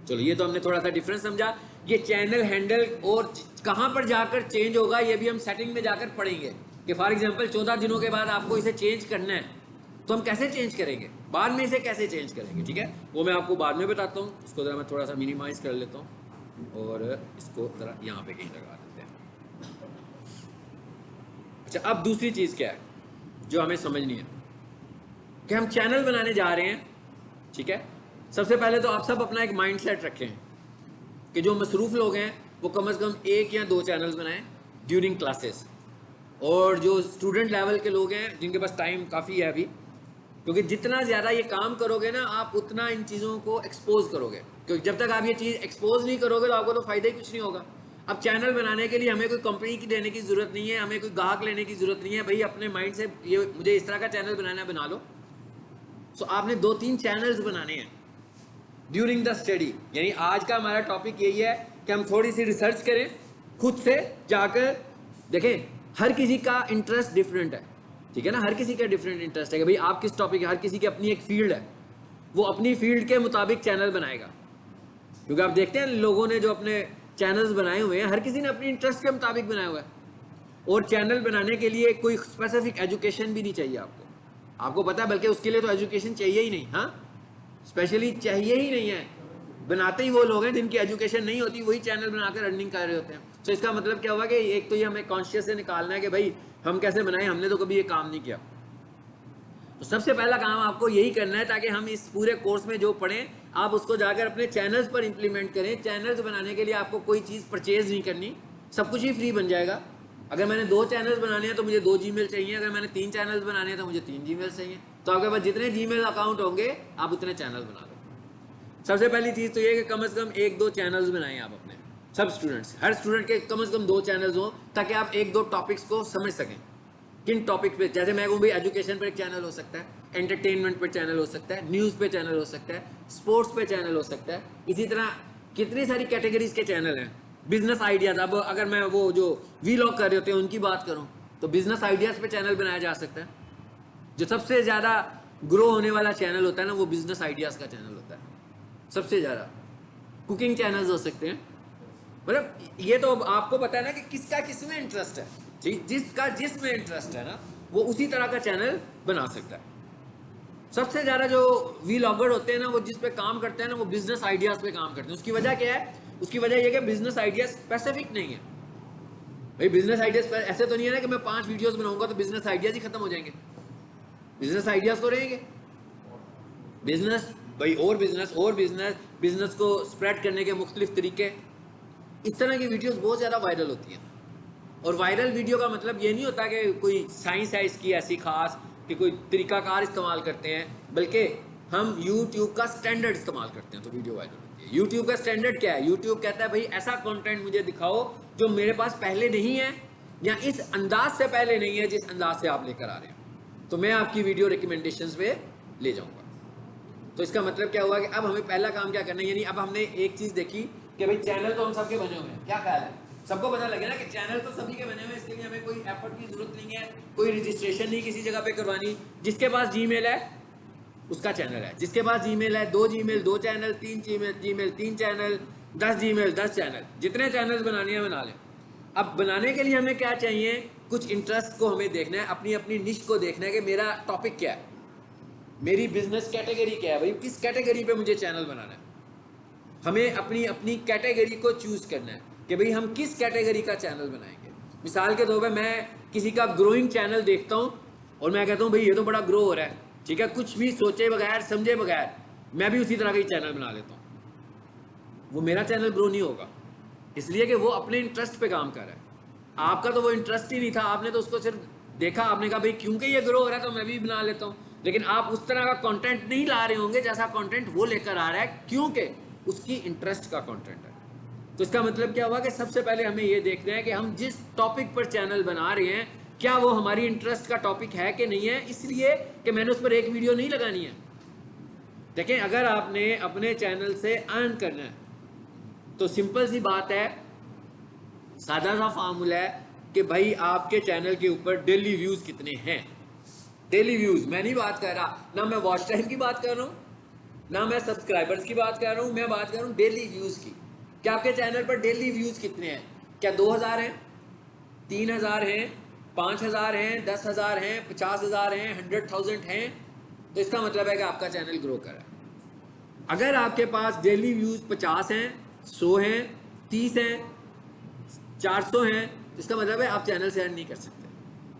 चलो ये तो हमने थोड़ा सा डिफरेंस समझा। ये चैनल हैंडल और कहां पर जाकर चेंज होगा ये भी हम सेटिंग में जाकर पढ़ेंगे कि फॉर एग्जांपल 14 दिनों के बाद आपको इसे चेंज करना है, तो हम कैसे चेंज करेंगे, बाद में इसे कैसे चेंज करेंगे। ठीक है, वो मैं आपको बाद में बताता हूँ। इसको ज़रा मैं थोड़ा सा मिनिमाइज कर लेता हूँ और इसको ज़रा यहाँ पे कहीं लगा देते हैं। अच्छा, अब दूसरी चीज़ क्या है जो हमें समझनी है कि हम चैनल बनाने जा रहे हैं। ठीक है, सबसे पहले तो आप सब अपना एक माइंड सेट रखें कि जो मसरूफ़ लोग हैं वो कम से कम 1 या 2 चैनल्स बनाएं ड्यूरिंग क्लासेस, और जो स्टूडेंट लेवल के लोग हैं जिनके पास टाइम काफ़ी है अभी, क्योंकि जितना ज़्यादा ये काम करोगे ना आप उतना इन चीज़ों को एक्सपोज करोगे, क्योंकि जब तक आप ये चीज़ एक्सपोज नहीं करोगे तो आपको तो फ़ायदा ही कुछ नहीं होगा। अब चैनल बनाने के लिए हमें कोई कंपनी की देने की ज़रूरत नहीं है, हमें कोई ग्राहक लेने की ज़रूरत नहीं है। भाई अपने माइंड से ये मुझे इस तरह का चैनल बनाना है, बना लो। सो आपने 2-3 चैनल्स बनाने हैं ड्यूरिंग द स्टडी। यानी आज का हमारा टॉपिक यही है कि हम थोड़ी सी रिसर्च करें, खुद से जाकर देखें। हर किसी का इंटरेस्ट डिफरेंट है, ठीक है ना, हर किसी का डिफरेंट इंटरेस्ट है कि भाई आप किस टॉपिक है, हर किसी की अपनी एक फील्ड है, वो अपनी फील्ड के मुताबिक चैनल बनाएगा। क्योंकि आप देखते हैं लोगों ने जो अपने चैनल्स बनाए हुए हैं, हर किसी ने अपनी इंटरेस्ट के मुताबिक बनाया हुआ है। और चैनल बनाने के लिए कोई स्पेसिफिक एजुकेशन भी नहीं चाहिए आपको पता है, बल्कि उसके लिए तो एजुकेशन चाहिए ही नहीं। हाँ, स्पेशली चाहिए ही नहीं है। बनाते ही वो लोग हैं जिनकी एजुकेशन नहीं होती, वही चैनल बनाकर अर्निंग कर रहे होते हैं। तो इसका मतलब क्या हुआ कि एक तो ये हमें कॉन्शियस से निकालना है कि भाई हम कैसे बनाएं, हमने तो कभी ये काम नहीं किया। तो सबसे पहला काम आपको यही करना है ताकि हम इस पूरे कोर्स में जो पढ़ें आप उसको जाकर अपने चैनल्स पर इंप्लीमेंट करें। चैनल्स बनाने के लिए आपको कोई चीज़ परचेज नहीं करनी, सब कुछ ही फ्री बन जाएगा। अगर मैंने 2 चैनल्स बनाने हैं तो मुझे 2 जीमेल चाहिए, अगर मैंने 3 चैनल्स बनाने हैं तो मुझे 3 जीमेल चाहिए। तो आपके पास जितने जीमेल अकाउंट होंगे आप उतने चैनल बना लो। सबसे पहली चीज़ तो ये कि कम से कम 1-2 चैनल्स बनाएं आप अपने, सब स्टूडेंट्स, हर स्टूडेंट के कम से कम 2 चैनल्स हों ताकि आप 1-2 टॉपिक्स को समझ सकें। किन टॉपिक पे, जैसे मैं कहूँ भाई एजुकेशन पर एक चैनल हो सकता है, एंटरटेनमेंट पे चैनल हो सकता है, न्यूज़ पे चैनल हो सकता है, स्पोर्ट्स पे चैनल हो सकता है। इसी तरह कितनी सारी कैटेगरीज के चैनल हैं। बिजनेस आइडियाज़, अब अगर मैं वो जो वीलॉग कर रहे होते हैं उनकी बात करूँ तो बिजनेस आइडियाज़ पे चैनल बनाया जा सकता है। जो सबसे ज़्यादा ग्रो होने वाला चैनल होता है ना, वो बिजनेस आइडियाज़ का चैनल होता है सबसे ज़्यादा। कुकिंग चैनल्स हो सकते हैं। मतलब ये तो आपको पता है ना कि किसका किस में इंटरेस्ट है, जिसका जिसमें इंटरेस्ट है ना वो उसी तरह का चैनल बना सकता है। सबसे ज़्यादा जो वीलॉगर होते हैं ना, वो जिस पे काम करते हैं ना, वो बिजनेस आइडियाज़ पे काम करते हैं। उसकी वजह क्या है? उसकी वजह यह कि बिजनेस आइडिया स्पेसिफिक नहीं है। भाई बिजनेस आइडियाज ऐसे तो नहीं है ना कि मैं 5 वीडियोस बनाऊंगा तो बिजनेस आइडियाज ही खत्म हो जाएंगे। बिजनेस आइडियाज तो रहेंगे। बिजनेस भाई, और बिजनेस और बिजनेस, बिजनेस को स्प्रेड करने के मुख्तलिफ तरीके, इस तरह की वीडियोस बहुत ज़्यादा वायरल होती हैं। और वायरल वीडियो का मतलब ये नहीं होता कि कोई साइंस है इसकी ऐसी खास कि कोई तरीकाकार इस्तेमाल करते हैं, बल्कि हम YouTube का स्टैंडर्ड इस्तेमाल करते हैं तो वीडियो वायरल होती है। YouTube का स्टैंडर्ड क्या है? YouTube कहता है भाई ऐसा कंटेंट मुझे दिखाओ जो मेरे पास पहले नहीं है या इस अंदाज से पहले नहीं है जिस अंदाज से आप लेकर आ रहे हो, तो मैं आपकी वीडियो रिकमेंडेशंस पे ले जाऊंगा। तो इसका मतलब क्या हुआ कि अब हमें पहला काम क्या करना है, यानी अब हमने एक चीज़ देखी कि भाई चैनल तो हम सबके बने हुए हैं। क्या ख्याल है? सबको पता लगे ना कि चैनल तो सभी के बने हुए हैं, इसके लिए हमें कोई एफर्ट की जरूरत नहीं है, कोई रजिस्ट्रेशन नहीं किसी जगह पे करवानी। जिसके पास जीमेल है उसका चैनल है, जिसके पास जीमेल है 2 Gmail 2 channel, 3 Gmail 3 channel, 10 Gmail 10 channel, जितने चैनल बनाने हैं बना लें। अब बनाने के लिए हमें क्या चाहिए? कुछ इंटरेस्ट को हमें देखना है, अपनी अपनी निश को देखना है कि मेरा टॉपिक क्या है, मेरी बिजनेस कैटेगरी क्या है, भाई किस कैटेगरी पे मुझे चैनल बनाना है। हमें अपनी अपनी कैटेगरी को चूज करना है कि भाई हम किस कैटेगरी का चैनल बनाएंगे। मिसाल के तौर पे मैं किसी का ग्रोइंग चैनल देखता हूँ और मैं कहता हूँ भाई ये तो बड़ा ग्रो हो रहा है, ठीक है, कुछ भी सोचे बगैर समझे बगैर मैं भी उसी तरह का ही चैनल बना लेता हूँ। वो मेरा चैनल ग्रो नहीं होगा, इसलिए कि वो अपने इंटरेस्ट पे काम कर रहा है। आपका तो वो इंटरेस्ट ही नहीं था, आपने तो उसको सिर्फ देखा, आपने कहा भाई क्योंकि ये ग्रो हो रहा है तो मैं भी बना लेता हूँ, लेकिन आप उस तरह का कंटेंट नहीं ला रहे होंगे जैसा कंटेंट वो लेकर आ रहा है, क्योंकि उसकी इंटरेस्ट का कंटेंट है। तो इसका मतलब क्या हुआ कि सबसे पहले हमें ये देखना है कि हम जिस टॉपिक पर चैनल बना रहे हैं क्या वो हमारी इंटरेस्ट का टॉपिक है कि नहीं है, इसलिए कि मैंने उस पर एक वीडियो नहीं लगानी है। देखें, अगर आपने अपने चैनल से अर्न करना है तो सिंपल सी बात है, सादा सा फार्मूला है कि भाई आपके चैनल के ऊपर डेली व्यूज कितने हैं। डेली व्यूज, मैं नहीं बात कर रहा, ना मैं वॉच टाइम की बात कर रहा हूँ, ना मैं सब्सक्राइबर्स की बात कर रहा हूँ, मैं बात कर रहा हूँ डेली व्यूज की। क्या आपके चैनल पर डेली व्यूज कितने हैं? क्या 2000 हैं, 3000 हैं, 5000 हैं, 10,000 हैं, 50,000 हैं, 100,000 हैं? तो इसका मतलब है कि आपका चैनल ग्रो कर रहा है। अगर आपके पास डेली व्यूज 50 हैं, 100 हैं, 30 हैं, 400 हैं, तो इसका मतलब है आप चैनल से अर्न नहीं कर सकते।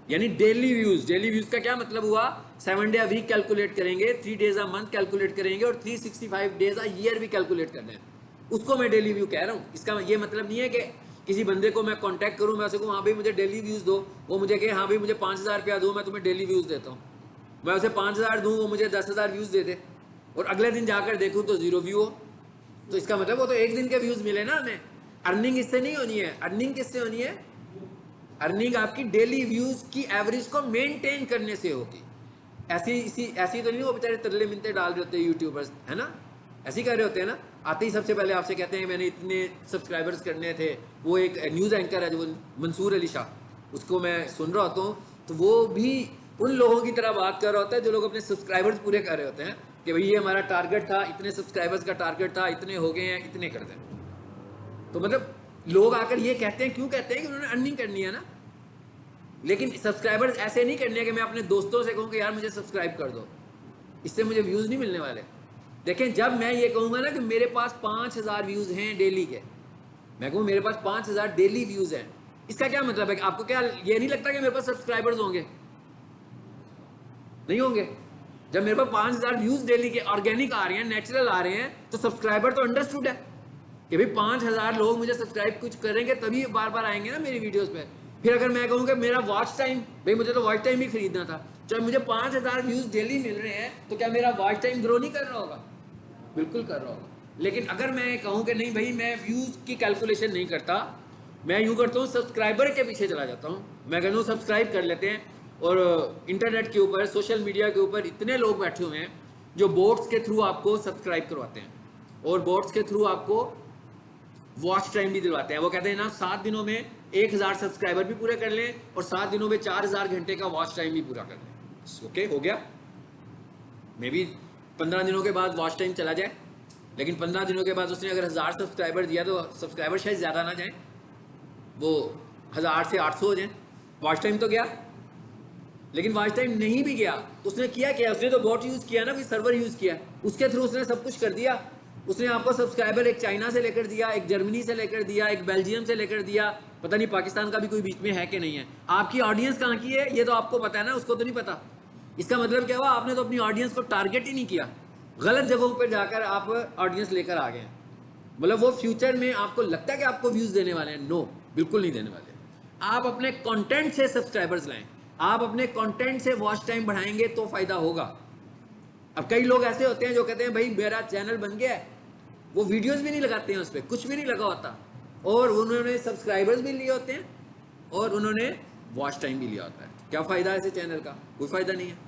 यानी डेली व्यूज का क्या मतलब हुआ? 7 डे अ वीक कैलकुलेट करेंगे, 3 डेज अ मंथ कैलकुलेट करेंगे और 365 डेज अ ईयर भी कैलकुलेट करना है, उसको मैं डेली व्यू कह रहा हूँ। इसका ये मतलब नहीं है कि किसी बंदे को मैं कांटेक्ट करूँ, मैं उसे कहूँ हाँ भाई मुझे डेली व्यूज दो, वो मुझे कहे हाँ भाई मुझे 5,000 रुपया दो, मैं तुम्हें डेली व्यूज देता हूँ। मैं उसे 5,000 दूँ, वो मुझे 10,000 व्यूज दे दे और अगले दिन जाकर देखूँ तो 0 व्यू हो, तो इसका मतलब वो तो एक दिन के व्यूज मिले ना हमें। अर्निंग इससे नहीं होनी है। अर्निंग किससे होनी है? अर्निंग आपकी डेली व्यूज की एवरेज को मेंटेन करने से होगी। ऐसी तो नहीं वो बेचारे तरले मिनते डाल रहे होते हैं यूट्यूबर्स, है ना, ऐसे कर रहे होते हैं ना, आते ही सबसे पहले आपसे कहते हैं मैंने इतने सब्सक्राइबर्स करने थे। वो एक न्यूज़ एंकर है जो मंसूर अली शाह, उसको मैं सुन रहा होता हूँ, तो वो भी उन लोगों की तरह बात कर रहा होता है जो लोग अपने सब्सक्राइबर्स पूरे कर रहे होते हैं कि भाई ये हमारा टारगेट था, इतने सब्सक्राइबर्स का टारगेट था, इतने हो गए हैं, इतने कर दें। तो मतलब लोग आकर ये कहते हैं, क्यों कहते हैं? कि उन्होंने अर्निंग करनी है ना। लेकिन सब्सक्राइबर्स ऐसे नहीं करने कि मैं अपने दोस्तों से कहूँ कि यार मुझे सब्सक्राइब कर दो, इससे मुझे व्यूज़ नहीं मिलने वाले। देखें, जब मैं ये कहूँगा ना कि मेरे पास 5,000 व्यूज़ हैं डेली के, मैं कहूँ मेरे पास 5,000 डेली व्यूज़ हैं, इसका क्या मतलब है? आपको क्या ये नहीं लगता कि मेरे पास सब्सक्राइबर्स होंगे? नहीं होंगे। जब मेरे पास 5,000 व्यूज़ डेली के ऑर्गेनिक आ रहे हैं, नेचुरल आ रहे हैं, तो सब्सक्राइबर तो अंडरस्टूड है कि भाई 5,000 लोग मुझे सब्सक्राइब कुछ करेंगे तभी बार बार आएंगे ना मेरी वीडियोस पे। फिर अगर मैं कहूँ कि मेरा वॉच टाइम, भाई मुझे तो वॉच टाइम ही खरीदना था, चाहे मुझे 5,000 व्यूज़ डेली मिल रहे हैं, तो क्या मेरा वॉच टाइम ग्रो नहीं कर रहा होगा? बिल्कुल कर रहा होगा। लेकिन अगर मैं कहूँ कि नहीं भाई मैं व्यूज़ की कैलकुलेशन नहीं करता, मैं यूँ करता हूँ सब्सक्राइबर के पीछे चला जाता हूँ, मैं कहता हूँ सब्सक्राइब कर लेते हैं। और इंटरनेट के ऊपर, सोशल मीडिया के ऊपर इतने लोग बैठे हुए हैं जो बोट्स के थ्रू आपको सब्सक्राइब करवाते हैं और बोट्स के थ्रू आपको वॉच टाइम भी दिलवाते हैं। वो कहते हैं ना 7 दिनों में 1,000 सब्सक्राइबर भी पूरे कर लें और 7 दिनों में 4,000 घंटे का वॉच टाइम भी पूरा कर लें। ओके, हो गया। मे बी 15 दिनों के बाद वॉच टाइम चला जाए, लेकिन 15 दिनों के बाद उसने अगर 1,000 सब्सक्राइबर दिया तो सब्सक्राइबर शायद ज़्यादा ना जाए, वो 1,000 से 800 हो जाए, वॉच टाइम तो गया। लेकिन वॉच टाइम नहीं भी गया तो उसने किया उसने तो बॉट यूज़ किया ना, फिर सर्वर यूज़ किया, उसके थ्रू उसने सब कुछ कर दिया। उसने आपको सब्सक्राइबर एक चाइना से लेकर दिया, एक जर्मनी से लेकर दिया, एक बेल्जियम से लेकर दिया, पता नहीं पाकिस्तान का भी कोई बीच में है कि नहीं है। आपकी ऑडियंस कहाँ की है ये तो आपको पता है ना, उसको तो नहीं पता। इसका मतलब क्या हुआ, आपने तो अपनी ऑडियंस को टारगेट ही नहीं किया, गलत जगहों पर जाकर आप ऑडियंस लेकर आ गए। मतलब वो फ्यूचर में आपको लगता है कि आपको व्यूज़ देने वाले हैं, नो बिल्कुल नहीं देने वाले। आप अपने कंटेंट से सब्सक्राइबर्स लाएं, आप अपने कंटेंट से वॉच टाइम बढ़ाएंगे तो फायदा होगा। अब कई लोग ऐसे होते हैं जो कहते हैं भाई मेरा चैनल बन गया है, वो वीडियोस भी नहीं लगाते हैं, उस पर कुछ भी नहीं लगा होता, और उन्होंने सब्सक्राइबर्स भी लिए होते हैं और उन्होंने वॉच टाइम भी लिया होता है। क्या फायदा है ऐसे चैनल का? कोई फायदा नहीं है,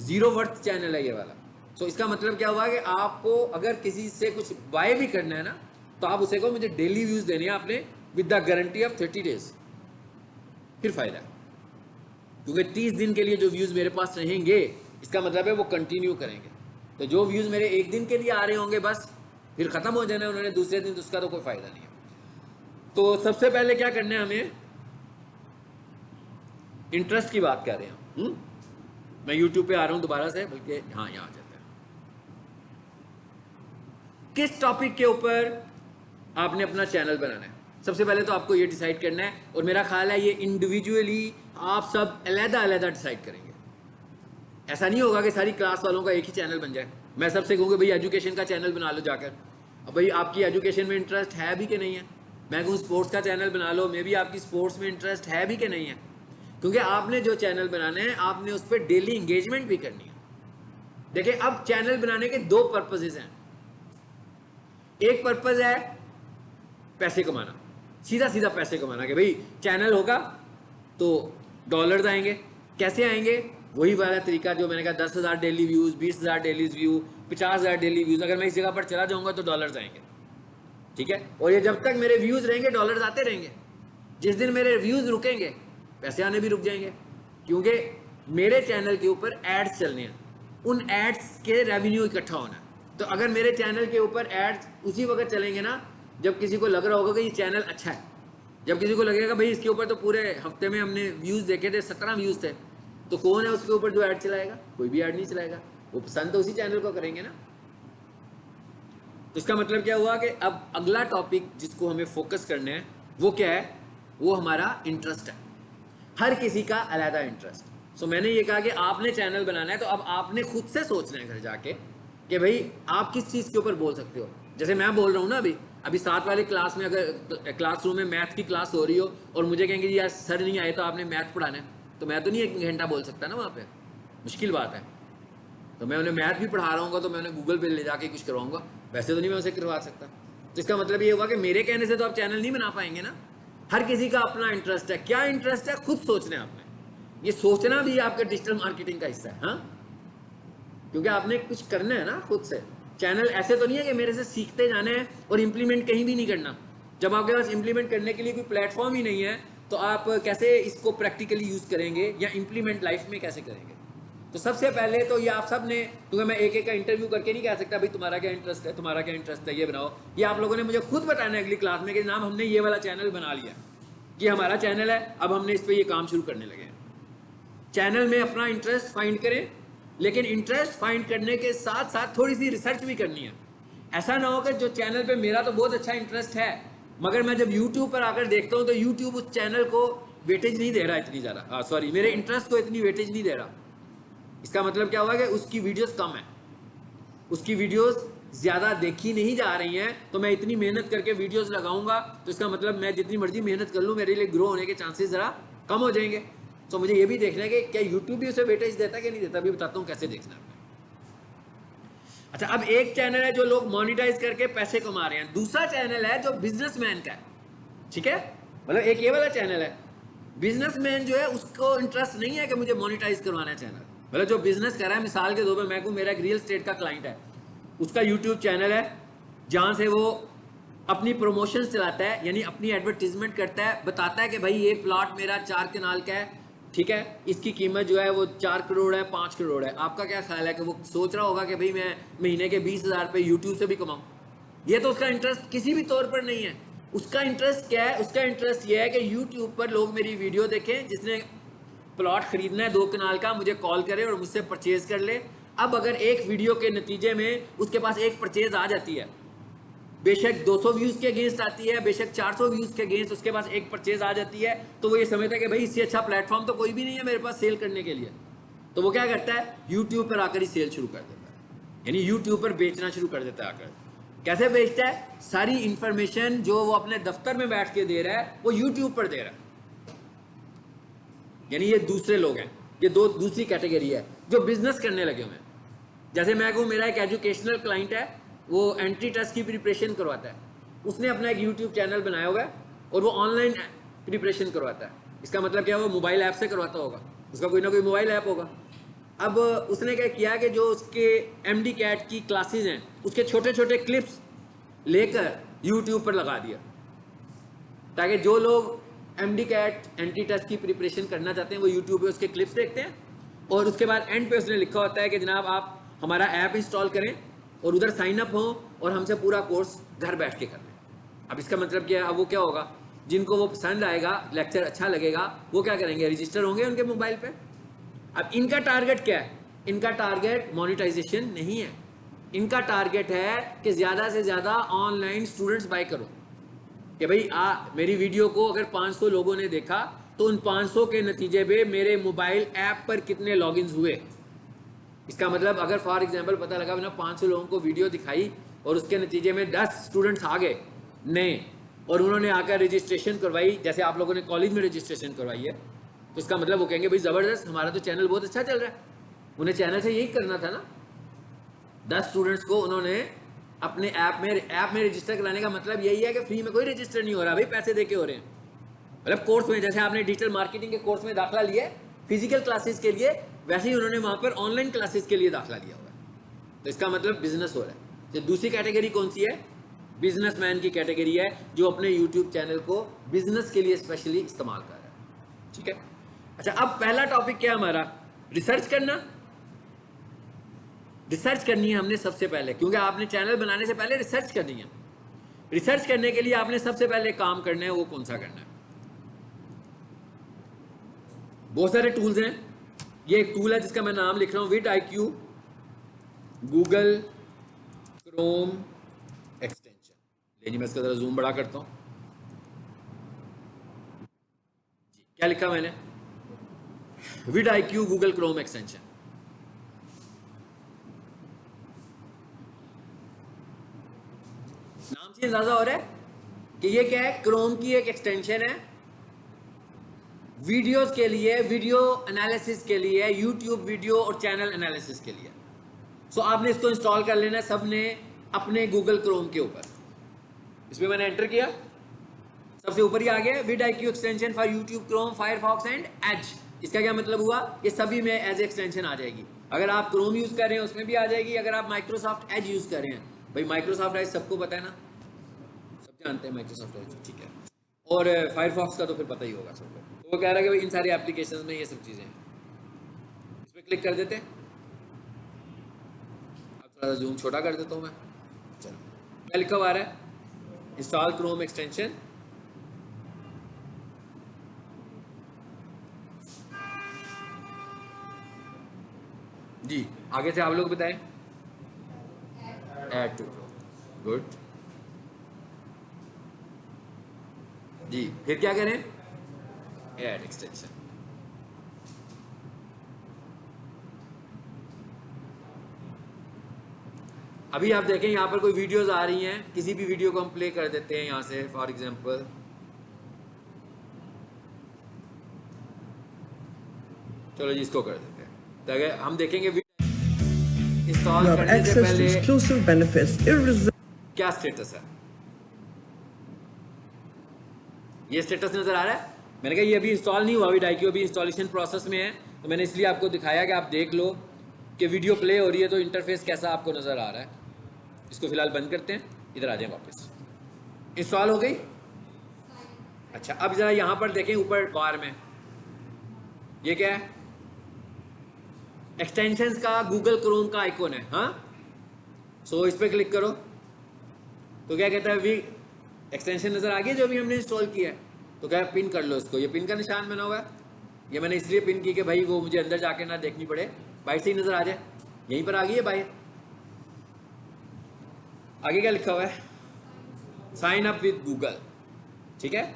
जीरो वर्थ चैनल है ये वाला। तो इसका मतलब क्या हुआ कि आपको अगर किसी से कुछ बाय भी करना है ना, तो आप उसे कहो मुझे डेली व्यूज देने हैं आपने with the guarantee of 30 days, फिर फायदा है। क्योंकि 30 दिन के लिए जो व्यूज मेरे पास रहेंगे, इसका मतलब है वो कंटिन्यू करेंगे। तो जो व्यूज मेरे एक दिन के लिए आ रहे होंगे बस, फिर खत्म हो जाना है उन्होंने दूसरे दिन, तो उसका तो कोई फायदा नहीं है। तो सबसे पहले क्या करना है हमें, इंटरेस्ट की बात कर रहे हैं। मैं यूट्यूब पे आ रहा हूं दोबारा से, बल्कि हाँ यहाँ आ जाता है। किस टॉपिक के ऊपर आपने अपना चैनल बनाना है? सबसे पहले तो आपको ये डिसाइड करना है, और मेरा ख्याल है ये इंडिविजुअली आप सब अलग-अलग डिसाइड करेंगे। ऐसा नहीं होगा कि सारी क्लास वालों का एक ही चैनल बन जाए। मैं सबसे कहूँगा भाई एजुकेशन का चैनल बना लो जाकर। अब भाई आपकी एजुकेशन में इंटरेस्ट है भी कि नहीं है? मैं कहूँ स्पोर्ट्स का चैनल बना लो, मे भी आपकी स्पोर्ट्स में इंटरेस्ट है भी कि नहीं है? क्योंकि आपने जो चैनल बनाना है आपने उस पर डेली इंगेजमेंट भी करनी है। देखिए अब चैनल बनाने के दो पर्पसेस हैं। एक पर्पज है पैसे कमाना, सीधा सीधा पैसे कमाना, कि भाई चैनल होगा तो डॉलर्स आएंगे। कैसे आएंगे? वही वाला तरीका जो मैंने कहा, 10,000 daily views, 20,000 daily view, 50,000 daily views. अगर मैं इस जगह पर चला जाऊंगा तो डॉलर्स आएंगे, ठीक है। और ये जब तक मेरे व्यूज रहेंगे डॉलर्स आते रहेंगे। जिस दिन मेरे व्यूज रुकेंगे पैसे आने भी रुक जाएंगे, क्योंकि मेरे चैनल के ऊपर एड्स चलने हैं, उन एड्स के रेवेन्यू इकट्ठा होना है। तो अगर मेरे चैनल के ऊपर एड्स उसी वक्त चलेंगे ना जब किसी को लग रहा होगा कि ये चैनल अच्छा है, जब किसी को लगेगा भाई इसके ऊपर तो पूरे हफ्ते में हमने व्यूज़ देखे थे 17 व्यूज़ थे, तो कौन है उसके ऊपर जो ऐड चलाएगा? कोई भी ऐड नहीं चलाएगा, वो पसंद तो उसी चैनल को करेंगे ना। तो इसका मतलब क्या हुआ कि अब अगला टॉपिक जिसको हमें फोकस करना है वो क्या है? वो हमारा इंटरेस्ट है। हर किसी का अलग इंटरेस्ट। सो मैंने ये कहा कि आपने चैनल बनाना है तो अब आपने खुद से सोचना है घर जाके कि भाई आप किस चीज़ के ऊपर बोल सकते हो। जैसे मैं बोल रहा हूँ ना, अभी 7 वाले क्लास में, अगर क्लासरूम में मैथ की क्लास हो रही हो और मुझे कहेंगे जी यार सर नहीं आए तो आपने मैथ पढ़ाना है, तो मैं तो नहीं 1 घंटा बोल सकता ना वहाँ पे, मुश्किल बात है। तो मैं उन्हें मैथ भी पढ़ा रहा हूँ तो मैं उन्हें गूगल पे ले जाके कुछ करवाऊंगा, वैसे तो नहीं मैं उसे करवा सकता। तो इसका मतलब ये होगा कि मेरे कहने से तो आप चैनल नहीं बना पाएंगे ना। हर किसी का अपना इंटरेस्ट है। क्या इंटरेस्ट है खुद सोचना है आपने। ये सोचना भी आपके डिजिटल मार्केटिंग का हिस्सा है, हाँ, क्योंकि आपने कुछ करना है ना खुद से। चैनल ऐसे तो नहीं है कि मेरे से सीखते जाना है और इम्प्लीमेंट कहीं भी नहीं करना। जब आपके पास इम्प्लीमेंट करने के लिए कोई प्लेटफॉर्म ही नहीं है तो आप कैसे इसको प्रैक्टिकली यूज़ करेंगे या इम्प्लीमेंट लाइफ में कैसे करेंगे? तो सबसे पहले तो ये आप सब ने, क्योंकि मैं एक एक का इंटरव्यू करके नहीं कह सकता भाई तुम्हारा क्या इंटरेस्ट है, तुम्हारा क्या इंटरेस्ट है, ये बनाओ। ये आप लोगों ने मुझे खुद बताना है अगली क्लास में कि जनाब हमने ये वाला चैनल बना लिया, कि हमारा चैनल है, अब हमने इस पर ये काम शुरू करने लगे हैं। चैनल में अपना इंटरेस्ट फाइंड करें, लेकिन इंटरेस्ट फाइंड करने के साथ साथ थोड़ी सी रिसर्च भी करनी है। ऐसा ना हो कि जो चैनल पे मेरा तो बहुत अच्छा इंटरेस्ट है, मगर मैं जब यूट्यूब पर आकर देखता हूँ तो यूट्यूब उस चैनल को वेटेज नहीं दे रहा इतनी ज़्यादा, सॉरी मेरे इंटरेस्ट को इतनी वेटेज नहीं दे रहा। इसका मतलब क्या हुआ कि उसकी वीडियोस कम है, उसकी वीडियोस ज़्यादा देखी नहीं जा रही हैं, तो मैं इतनी मेहनत करके वीडियोस लगाऊंगा तो इसका मतलब मैं जितनी मर्जी मेहनत कर लूँ मेरे लिए ग्रो होने के चांसेस ज़रा कम हो जाएंगे। तो मुझे ये भी देखना है कि क्या यूट्यूब भी उसे वेटेज देता है कि नहीं देता, अभी बताता हूँ कैसे देखना है। अच्छा, अब एक चैनल है जो लोग मोनिटाइज करके पैसे कमा रहे हैं, दूसरा चैनल है जो बिजनेसमैन का है, ठीक है। मतलब एक ये वाला चैनल है, बिजनेसमैन जो है उसको इंटरेस्ट नहीं है कि मुझे मोनिटाइज करवाना है चैनल। मतलब जो बिजनेस कर रहा है, मिसाल के तौर पर मैं कहूँ मेरा एक रियल एस्टेट का क्लाइंट है, उसका यूट्यूब चैनल है जहाँ से वो अपनी प्रमोशन चलाता है, यानी अपनी एडवर्टीजमेंट करता है, बताता है कि भाई ये प्लॉट मेरा 4 कनाल का है, ठीक है, इसकी कीमत जो है वो 4 करोड़ है, 5 करोड़ है। आपका क्या ख्याल है कि वो सोच रहा होगा कि भाई मैं महीने के 20,000 रुपये यूट्यूब से भी कमाऊँ? ये तो उसका इंटरेस्ट किसी भी तौर पर नहीं है। उसका इंटरेस्ट क्या है? उसका इंटरेस्ट ये है कि यूट्यूब पर लोग मेरी वीडियो देखें, जिसने प्लॉट खरीदना है 2 कनाल का, मुझे कॉल करे और मुझसे परचेज कर ले। अब अगर एक वीडियो के नतीजे में उसके पास एक परचेज आ जाती है, बेशक 200 व्यूज के अगेंस्ट आती है, बेशक 400 व्यूज के अगेंस्ट उसके पास एक परचेज आ जाती है, तो वो ये समझता है कि भाई इससे अच्छा प्लेटफॉर्म तो कोई भी नहीं है मेरे पास सेल करने के लिए। तो वो क्या करता है, यूट्यूब पर आकर ही सेल शुरू कर देता है, यानी यूट्यूब पर बेचना शुरू कर देता है आकर। कैसे बेचता है, सारी इंफॉर्मेशन जो वो अपने दफ्तर में बैठ के दे रहा है वो यूट्यूब पर दे रहा है। यानी ये दूसरे लोग हैं, ये दूसरी कैटेगरी है जो बिजनेस करने लगे हुए हैं। जैसे मैं कहूँ मेरा एक एजुकेशनल क्लाइंट है, वो एंट्री टेस्ट की प्रिपरेशन करवाता है, उसने अपना एक यूट्यूब चैनल बनाया हुआ है और वो ऑनलाइन प्रिपरेशन करवाता है। इसका मतलब क्या है, वो मोबाइल ऐप से करवाता होगा, उसका कोई ना कोई मोबाइल ऐप होगा। अब उसने क्या किया कि जो उसके MD कैट की क्लासेस हैं उसके छोटे छोटे क्लिप्स लेकर यूट्यूब पर लगा दिया, ताकि जो लोग MD कैट एंट्री टेस्ट की प्रिपरेशन करना चाहते हैं वो यूट्यूब पे उसके क्लिप्स देखते हैं, और उसके बाद एंड पे उसने लिखा होता है कि जनाब आप हमारा ऐप इंस्टॉल करें और उधर साइन अप हो और हमसे पूरा कोर्स घर बैठ के कर लें। अब इसका मतलब क्या है, अब वो क्या होगा, जिनको वो पसंद आएगा, लेक्चर अच्छा लगेगा, वो क्या करेंगे, रजिस्टर होंगे उनके मोबाइल पे। अब इनका टारगेट क्या है, इनका टारगेट मोनेटाइजेशन नहीं है, इनका टारगेट है कि ज़्यादा से ज़्यादा ऑनलाइन स्टूडेंट्स बाय करो, कि भाई मेरी वीडियो को अगर 500 लोगों ने देखा तो उन 500 के नतीजे पे मेरे मोबाइल ऐप पर कितने लॉगिन्स हुए। इसका मतलब अगर फॉर एग्जांपल पता लगा मैंने 500 लोगों को वीडियो दिखाई और उसके नतीजे में 10 स्टूडेंट्स आ गए नए और उन्होंने आकर रजिस्ट्रेशन करवाई, जैसे आप लोगों ने कॉलेज में रजिस्ट्रेशन करवाई है, तो इसका मतलब वो कहेंगे भाई ज़बरदस्त, हमारा तो चैनल बहुत अच्छा चल रहा है। उन्हें चैनल से यही करना था ना, 10 स्टूडेंट्स को उन्होंने अपने ऐप में रजिस्टर कराने का मतलब यही है कि फ्री में कोई रजिस्टर नहीं हो रहा भाई, पैसे दे के हो रहे हैं। मतलब कोर्स में जैसे आपने डिजिटल मार्केटिंग के कोर्स में दाखिला लिया फिजिकल क्लासेस के लिए, वैसे ही उन्होंने वहाँ पर ऑनलाइन क्लासेस के लिए दाखिला लिया हुआ है। तो इसका मतलब बिजनेस हो रहा है। तो दूसरी कैटेगरी कौन सी है, बिजनेसमैन की कैटेगरी है, जो अपने यूट्यूब चैनल को बिजनेस के लिए स्पेशली इस्तेमाल कर रहा है। ठीक है, अच्छा अब पहला टॉपिक क्या हमारा, रिसर्च करना। रिसर्च करनी है हमने सबसे पहले, क्योंकि आपने चैनल बनाने से पहले रिसर्च करनी है। रिसर्च करने के लिए आपने सबसे पहले काम करना है, वो कौन सा करना है, बहुत सारे टूल्स हैं। ये एक टूल है जिसका मैं नाम लिख रहा हूं, vidIQ गूगल क्रोम एक्सटेंशन। लेकिन मैं इसका जरा जूम बड़ा करता हूं। क्या लिखा मैंने, vidIQ गूगल क्रोम एक्सटेंशन। नाम से अंदाजा हो रहा है कि ये क्या है, क्रोम की एक एक्सटेंशन है वीडियोस के लिए, वीडियो एनालिसिस के लिए, यूट्यूब वीडियो और चैनल एनालिसिस के लिए। सो आपने इसको इंस्टॉल कर लेना है सबने अपने गूगल क्रोम के ऊपर। इसमें मैंने एंटर किया, सबसे ऊपर ही आ गया vidIQ extension for YouTube, Chrome, Firefox and Edge. इसका क्या मतलब हुआ, ये सभी में एज एक्सटेंशन आ जाएगी। अगर आप क्रोम यूज कर रहे हैं उसमें भी आ जाएगी, अगर आप माइक्रोसॉफ्ट एज यूज कर रहे हैं, भाई माइक्रोसॉफ्ट एज सबको पता है ना, सब जानते हैं माइक्रोसॉफ्ट एज, ठीक है। और फायरफॉक्स का तो फिर पता ही होगा सबको। तो वो कह रहा है कि भाई इन सारी एप्लीकेशंस में ये सब चीज़ें हैं। इस पर क्लिक कर देते हैं, अब थोड़ा जूम छोटा कर देता हूँ मैं। चलो क्या लिखा हुआ आ रहा है, इंस्टॉल क्रोम एक्सटेंशन। जी आगे से आप लोग बताएं, ऐड टू क्रोम, गुड जी। फिर क्या करें, ऐड एक्सटेंशन। अभी आप देखें यहाँ पर कोई वीडियोस आ रही हैं, किसी भी वीडियो को हम प्ले कर देते हैं यहाँ से, फॉर एग्जांपल चलो जी इसको कर देते हैं, ताकि हम देखेंगे इंस्टॉल करने से पहले क्या स्टेटस है। ये स्टेटस नजर आ रहा है, मैंने कहा ये अभी इंस्टॉल नहीं हुआ, vidIQ अभी इंस्टॉलेशन प्रोसेस में है, तो मैंने इसलिए आपको दिखाया कि आप देख लो कि वीडियो प्ले हो रही है तो इंटरफेस कैसा आपको नज़र आ रहा है। इसको फिलहाल बंद करते हैं, इधर आ जाए वापस। इंस्टॉल हो गई, अच्छा अब ज़रा यहाँ पर देखें ऊपर बार में ये क्या है, एक्सटेंशंस का गूगल क्रोम का आइकॉन है। हाँ सो इस पर क्लिक करो तो क्या कहता है, वी एक्सटेंशन नज़र आ गया जो भी हमने इंस्टॉल किया है, तो क्या पिन कर लो इसको, ये पिन का निशान बना हुआ है, ये मैंने इसलिए पिन की कि भाई वो मुझे अंदर जाके ना देखनी पड़े, बाहर से ही नजर आ जाए। यहीं पर आ गई है बाहर। आगे क्या लिखा हुआ है? साइन अप विद गूगल, ठीक है।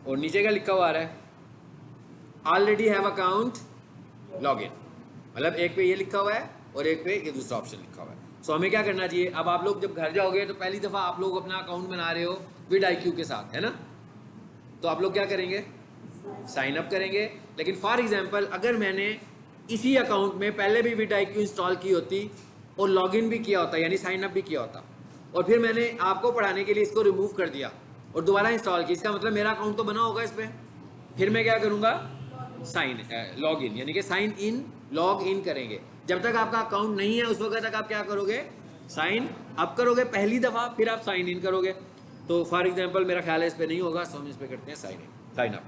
और नीचे क्या लिखा हुआ आ रहा है? Already have account log in. मतलब एक पे ये लिखा हुआ है और एक पे ये दूसरा ऑप्शन लिखा हुआ है। सो हमें क्या करना चाहिए? अब आप लोग जब घर जाओगे तो पहली दफ़ा आप लोग अपना अकाउंट बना रहे हो विद IQ के साथ, है ना? तो आप लोग क्या करेंगे? साइन अप करेंगे। लेकिन फॉर एग्जांपल अगर मैंने इसी अकाउंट में पहले भी विद IQ इंस्टॉल की होती और लॉगिन भी किया होता, यानी साइन अप भी किया होता, और फिर मैंने आपको पढ़ाने के लिए इसको रिमूव कर दिया और दोबारा इंस्टॉल किया, इसका मतलब मेरा अकाउंट तो बना होगा इस पर। फिर मैं क्या करूँगा? लॉग इन, यानी कि साइन इन, लॉग इन करेंगे। जब तक आपका अकाउंट नहीं है उस वक्त तक आप क्या करोगे? साइन अप करोगे पहली दफ़ा, फिर आप साइन इन करोगे। तो फॉर एग्जांपल मेरा ख्याल है इस पे नहीं होगा, सो हम इस पे करते हैं साइन अप।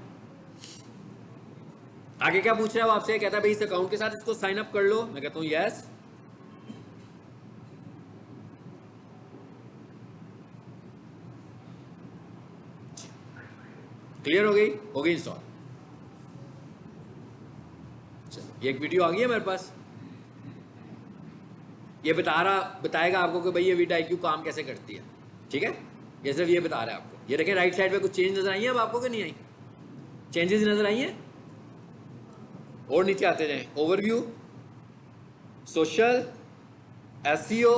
आगे क्या पूछ रहा है वो आपसे? कहता है भाई इस अकाउंट के साथ इसको साइन अप कर लो। मैं कहता हूँ यस। क्लियर हो गई इंस्टॉल। ये एक वीडियो आ गई है मेरे पास, ये बताएगा आपको कि भाई ये विद IQ काम कैसे करती है, ठीक है। ये सिर्फ ये बता रहा है आपको। ये देखें राइट साइड पे कुछ चेंज नजर आई है अब आपको कि नहीं आई? चेंजेस नजर आई हैं? और नीचे आते जाएं, ओवरव्यू, सोशल, SEO,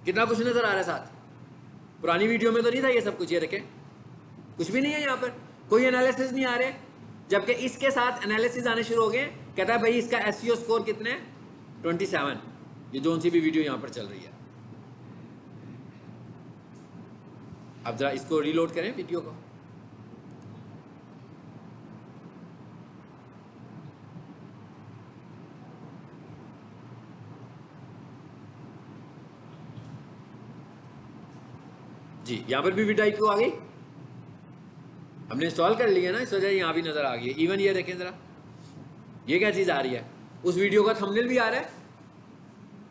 कितना कुछ नजर आ रहा है साथ। पुरानी वीडियो में तो नहीं था ये सब कुछ। ये देखें कुछ भी नहीं है यहाँ पर, कोई एनालिसिस नहीं आ रहे। जबकि इसके साथ एनालिसिस आने शुरू हो गए। कहता है भाई इसका SEO स्कोर कितने? 27। ये जोन सी भी वीडियो यहाँ पर चल रही है। अब जरा इसको रीलोड करें वीडियो को। जी यहाँ पर भी विद IQ आ गई, हमने इंस्टॉल कर लिया ना, इस वजह यहाँ भी नजर आ गई। इवन ये देखें जरा, ये क्या चीज आ रही है? उस वीडियो का थंबनेल भी आ रहा है।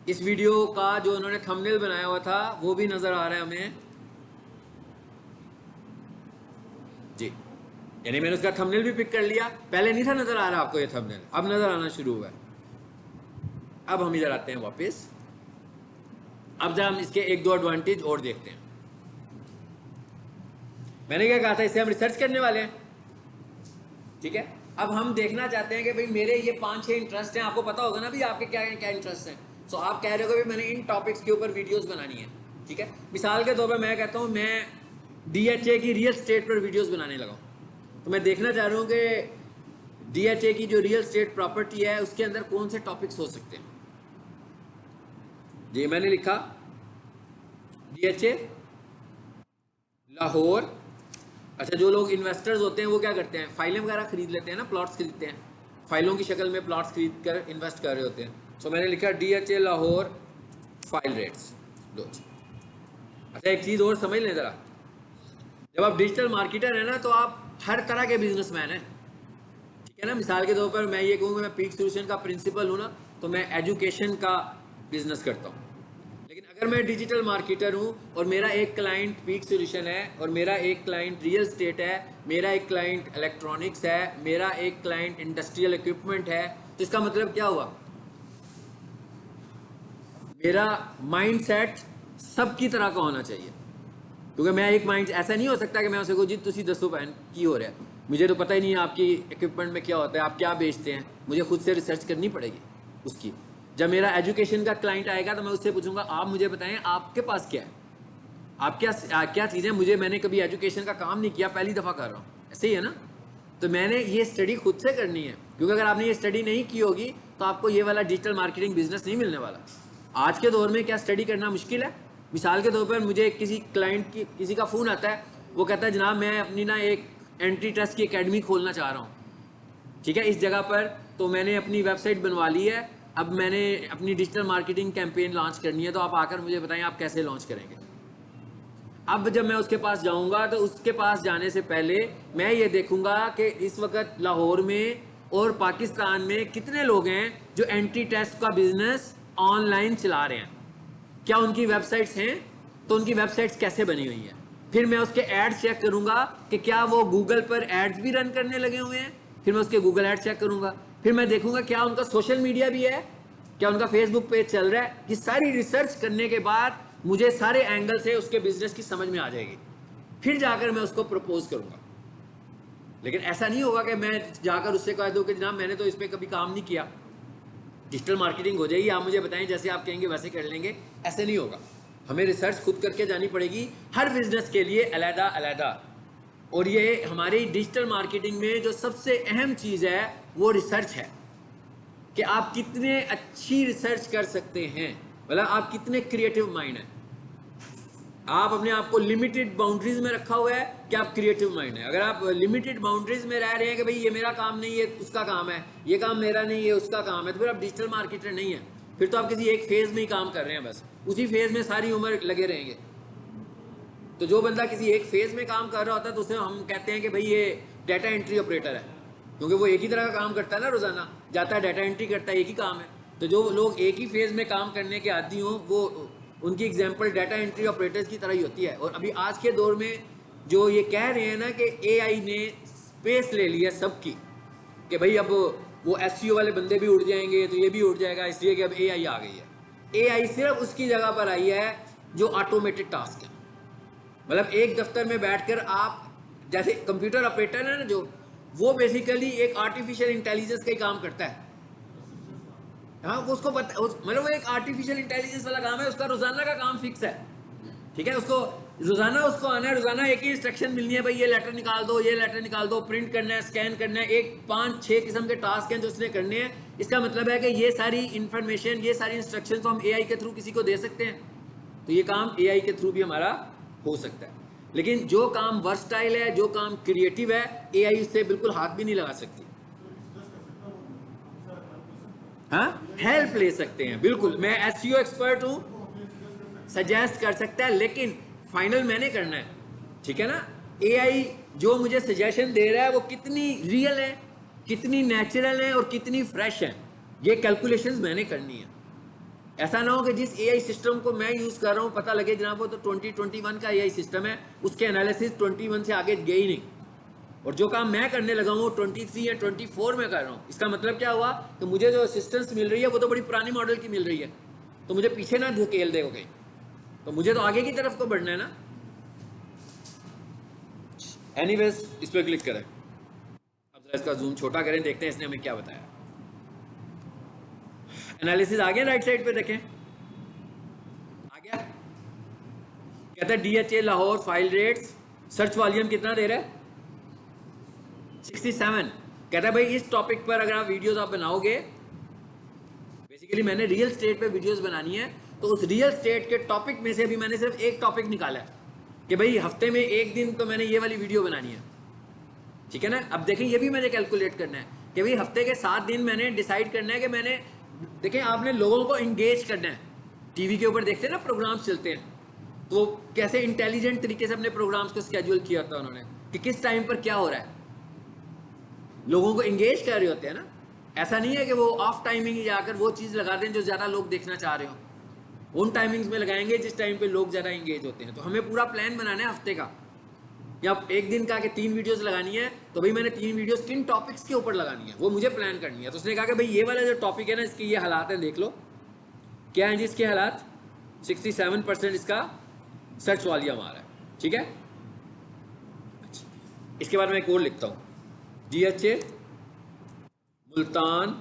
इस वीडियो का जो उन्होंने थंबनेल बनाया हुआ था वो भी नजर आ रहा है हमें जी। यानी मैंने उसका थंबनेल भी पिक कर लिया। पहले नहीं था नजर आ रहा आपको ये थंबनेल, अब नजर आना शुरू हुआ है। अब हम इधर आते हैं वापस। अब जरा हम इसके एक दो एडवांटेज और देखते हैं। मैंने क्या कहा था, इसे हम रिसर्च करने वाले हैं, ठीक है। अब हम देखना चाहते हैं कि भाई मेरे ये 5-6 इंटरेस्ट हैं। आपको पता होगा ना भी आपके क्या क्या इंटरेस्ट हैं। सो आप कह रहे हो कि मैंने इन टॉपिक्स के ऊपर वीडियोस बनानी है, ठीक है। मिसाल के तौर पर मैं कहता हूँ मैं DHA की रियल स्टेट पर वीडियोस बनाने लगा हूँ। तो मैं देखना चाह रहा हूँ कि DHA की जो रियल स्टेट प्रॉपर्टी है उसके अंदर कौन से टॉपिक्स हो सकते हैं। जी मैंने लिखा DHA लाहौर। अच्छा, जो लोग इन्वेस्टर्स होते हैं वो क्या करते हैं? फाइलें वगैरह खरीद लेते हैं ना, प्लॉट्स खरीदते हैं, फाइलों की शक्ल में प्लॉट्स खरीद कर इन्वेस्ट कर रहे होते हैं। सो मैंने लिखा DHA लाहौर फाइल रेट्स। लो। अच्छा एक चीज़ और समझ लें ज़रा, जब आप डिजिटल मार्केटर हैं ना तो आप हर तरह के बिजनेसमैन हैं, ठीक है ना। मिसाल के तौर पर मैं ये कहूँगा मैं पीक सोल्यूशन का प्रिंसिपल हूँ ना, तो मैं एजुकेशन का बिजनेस करता हूँ। लेकिन अगर मैं डिजिटल मार्केटर हूँ और मेरा एक क्लाइंट पीक सोल्यूशन है और मेरा एक क्लाइंट रियल स्टेट है, मेरा एक क्लाइंट इलेक्ट्रॉनिक्स है, मेरा एक क्लाइंट इंडस्ट्रियल इक्विपमेंट है, तो इसका मतलब क्या हुआ? मेरा माइंडसेट सबकी तरह का होना चाहिए। क्योंकि मैं एक माइंड ऐसा नहीं हो सकता कि मैं उसे कहूँ जी तुसी दसो पैन की हो रहा है, मुझे तो पता ही नहीं है आपकी इक्विपमेंट में क्या होता है, आप क्या बेचते हैं। मुझे खुद से रिसर्च करनी पड़ेगी उसकी। जब मेरा एजुकेशन का क्लाइंट आएगा तो मैं उससे पूछूंगा आप मुझे बताएं आपके पास क्या है, आप क्या चीज़ें। मैंने कभी एजुकेशन का काम नहीं किया, पहली दफ़ा कर रहा हूँ, ऐसे ही है ना। तो मैंने ये स्टडी खुद से करनी है, क्योंकि अगर आपने ये स्टडी नहीं की होगी तो आपको ये वाला डिजिटल मार्केटिंग बिजनेस नहीं मिलने वाला। आज के दौर में क्या स्टडी करना मुश्किल है? मिसाल के तौर पर मुझे किसी क्लाइंट की किसी का फ़ोन आता है, वो कहता है जनाब मैं अपनी ना एक एंट्री टेस्ट की एकेडमी खोलना चाह रहा हूँ, ठीक है, इस जगह पर। तो मैंने अपनी वेबसाइट बनवा ली है, अब मैंने अपनी डिजिटल मार्केटिंग कैंपेन लॉन्च करनी है, तो आप आकर मुझे बताएं आप कैसे लॉन्च करेंगे। अब जब मैं उसके पास जाऊंगा तो उसके पास जाने से पहले मैं ये देखूंगा कि इस वक्त लाहौर में और पाकिस्तान में कितने लोग हैं जो एंट्री टेस्ट का बिजनेस ऑनलाइन चला रहे हैं, क्या उनकी वेबसाइट्स हैं, तो उनकी वेबसाइट्स कैसे बनी हुई हैं। फिर मैं उसके एड्स चेक करूंगा कि क्या वो गूगल पर एड्स भी रन करने लगे हुए हैं, फिर मैं उसके गूगल ऐड चेक करूंगा, फिर मैं देखूंगा क्या उनका सोशल मीडिया भी है, क्या उनका फेसबुक पेज चल रहा है। ये सारी रिसर्च करने के बाद मुझे सारे एंगल से उसके बिजनेस की समझ में आ जाएगी, फिर जाकर मैं उसको प्रपोज करूंगा। लेकिन ऐसा नहीं होगा कि मैं जाकर उससे कह दूं कि जनाब मैंने तो इस पर कभी काम नहीं किया, डिजिटल मार्केटिंग हो जाएगी, आप मुझे बताएं जैसे आप कहेंगे वैसे कर लेंगे। ऐसे नहीं होगा, हमें रिसर्च खुद करके जानी पड़ेगी, हर बिजनेस के लिए अलहदा अलहदा। और ये हमारी डिजिटल मार्केटिंग में जो सबसे अहम चीज़ है वो रिसर्च है, कि आप कितने अच्छी रिसर्च कर सकते हैं, मतलब आप कितने क्रिएटिव माइंड हैं। आप अपने आप को लिमिटेड बाउंड्रीज में रखा हुआ है कि आप क्रिएटिव माइंड है। अगर आप लिमिटेड बाउंड्रीज में रह रहे हैं कि भाई ये मेरा काम नहीं है उसका काम है, ये काम मेरा नहीं है उसका काम है, तो फिर आप डिजिटल मार्केटर नहीं है, फिर तो आप किसी एक फेज में ही काम कर रहे हैं, बस उसी फेज में सारी उम्र लगे रहेंगे। तो जो बंदा किसी एक फेज में काम कर रहा होता है तो उसे हम कहते हैं कि भाई ये डाटा एंट्री ऑपरेटर है, क्योंकि वो एक ही तरह का काम करता है ना, रोजाना जाता है डाटा एंट्री करता है, एक ही काम है। तो जो लोग एक ही फेज में काम करने के आदी हों वो उनकी एग्जाम्पल डाटा एंट्री ऑपरेटर्स की तरह ही होती है। और अभी आज के दौर में जो ये कह रहे हैं ना कि एआई ने स्पेस ले लिया सबकी, कि भाई अब वो एसईओ वाले बंदे भी उड़ जाएंगे तो ये भी उड़ जाएगा, इसलिए कि अब एआई आ गई है। एआई सिर्फ उसकी जगह पर आई है जो ऑटोमेटेड टास्क है, मतलब एक दफ्तर में बैठकर आप जैसे कंप्यूटर ऑपरेटर है ना, जो वो बेसिकली एक आर्टिफिशियल इंटेलिजेंस का ही काम करता है। हाँ, उसको पता, मतलब वो एक आर्टिफिशियल इंटेलिजेंस वाला काम है, उसका रोजाना का काम फिक्स है, ठीक है। उसको रोजाना उसको आना है, रोजाना एक ही इंस्ट्रक्शन मिलनी है, भाई ये लेटर निकाल दो, ये लेटर निकाल दो, प्रिंट करना है, स्कैन करना है, एक 5-6 किस्म के टास्क हैं जो उसने करने हैं। इसका मतलब है कि ये सारी इंफॉर्मेशन, ये सारी इंस्ट्रक्शन तो हम एआई के थ्रू किसी को दे सकते हैं, तो ये काम एआई के थ्रू भी हमारा हो सकता है। लेकिन जो काम वर्सटाइल है, जो काम क्रिएटिव है, एआई उससे बिल्कुल हाथ भी नहीं लगा सकती। हाँ, हेल्प ले सकते हैं, बिल्कुल। मैं एसईओ एक्सपर्ट हूं, सजेस्ट कर सकता है, लेकिन फाइनल मैंने करना है, ठीक है ना। एआई जो मुझे सजेशन दे रहा है वो कितनी रियल है, कितनी नेचुरल है और कितनी फ्रेश है, ये कैलकुलेशंस मैंने करनी है। ऐसा ना हो कि जिस एआई सिस्टम को मैं यूज कर रहा हूं पता लगे जनाब वो तो 2021 का एआई सिस्टम है, उसके एनालिसिस 21 से आगे गए ही नहीं, और जो काम मैं करने लगा हूँ 23 या 24 में कर रहा हूँ। इसका मतलब क्या हुआ कि मुझे जो असिस्टेंस मिल रही है वो तो बड़ी पुरानी मॉडल की मिल रही है, तो मुझे पीछे ना धकेल दे कहीं, तो मुझे तो आगे की तरफ को बढ़ना है ना। एनीवेज, इस पर क्लिक करें, अब जरा इसका जूम छोटा करें, देखते हैं इसने हमें क्या बताया। एनालिसिस आ गया, राइट साइड पे देखें, आ गया। कहता है DHA Lahore file rates, search volume कितना दे रहा है, 67। कहता है भाई इस टॉपिक पर अगर आप वीडियोस आप बनाओगे, बेसिकली मैंने रियल स्टेट पे वीडियोस बनानी है, तो उस रियल स्टेट के टॉपिक में से अभी मैंने सिर्फ एक टॉपिक निकाला है कि भाई हफ्ते में एक दिन तो मैंने ये वाली वीडियो बनानी है, ठीक है ना। अब देखें ये भी मैंने कैलकुलेट करना है कि भाई हफ्ते के 7 दिन मैंने डिसाइड करना है कि मैंने, देखें आपने लोगों को इंगेज करना है। टीवी के ऊपर देखते हैं ना प्रोग्राम्स चलते हैं, तो कैसे इंटेलिजेंट तरीके से अपने प्रोग्राम्स को स्केड्यूल किया होता है उन्होंने, कि किस टाइम पर क्या हो रहा है, लोगों को इंगेज कर रहे होते हैं ना। ऐसा नहीं है कि वो ऑफ टाइमिंग जाकर वो चीज़ लगा दें जो ज़्यादा लोग देखना चाह रहे हो, उन टाइमिंग्स में लगाएंगे जिस टाइम पे लोग ज़्यादा इंगेज होते हैं। तो हमें पूरा प्लान बनाना है हफ्ते का, या एक दिन का कि 3 वीडियोस लगानी है, तो भाई मैंने 3 वीडियोस किन टॉपिक्स के ऊपर लगानी है वो मुझे प्लान करनी है। तो उसने कहा कि भाई ये वाला जो टॉपिक है ना, इसके ये हालात हैं, देख लो क्या है जी इसके हालात। 67% इसका सर्च वॉल्यूम आ रहा है, ठीक है। इसके बाद मैं एक और लिखता हूँ, डीएचए मुल्तान,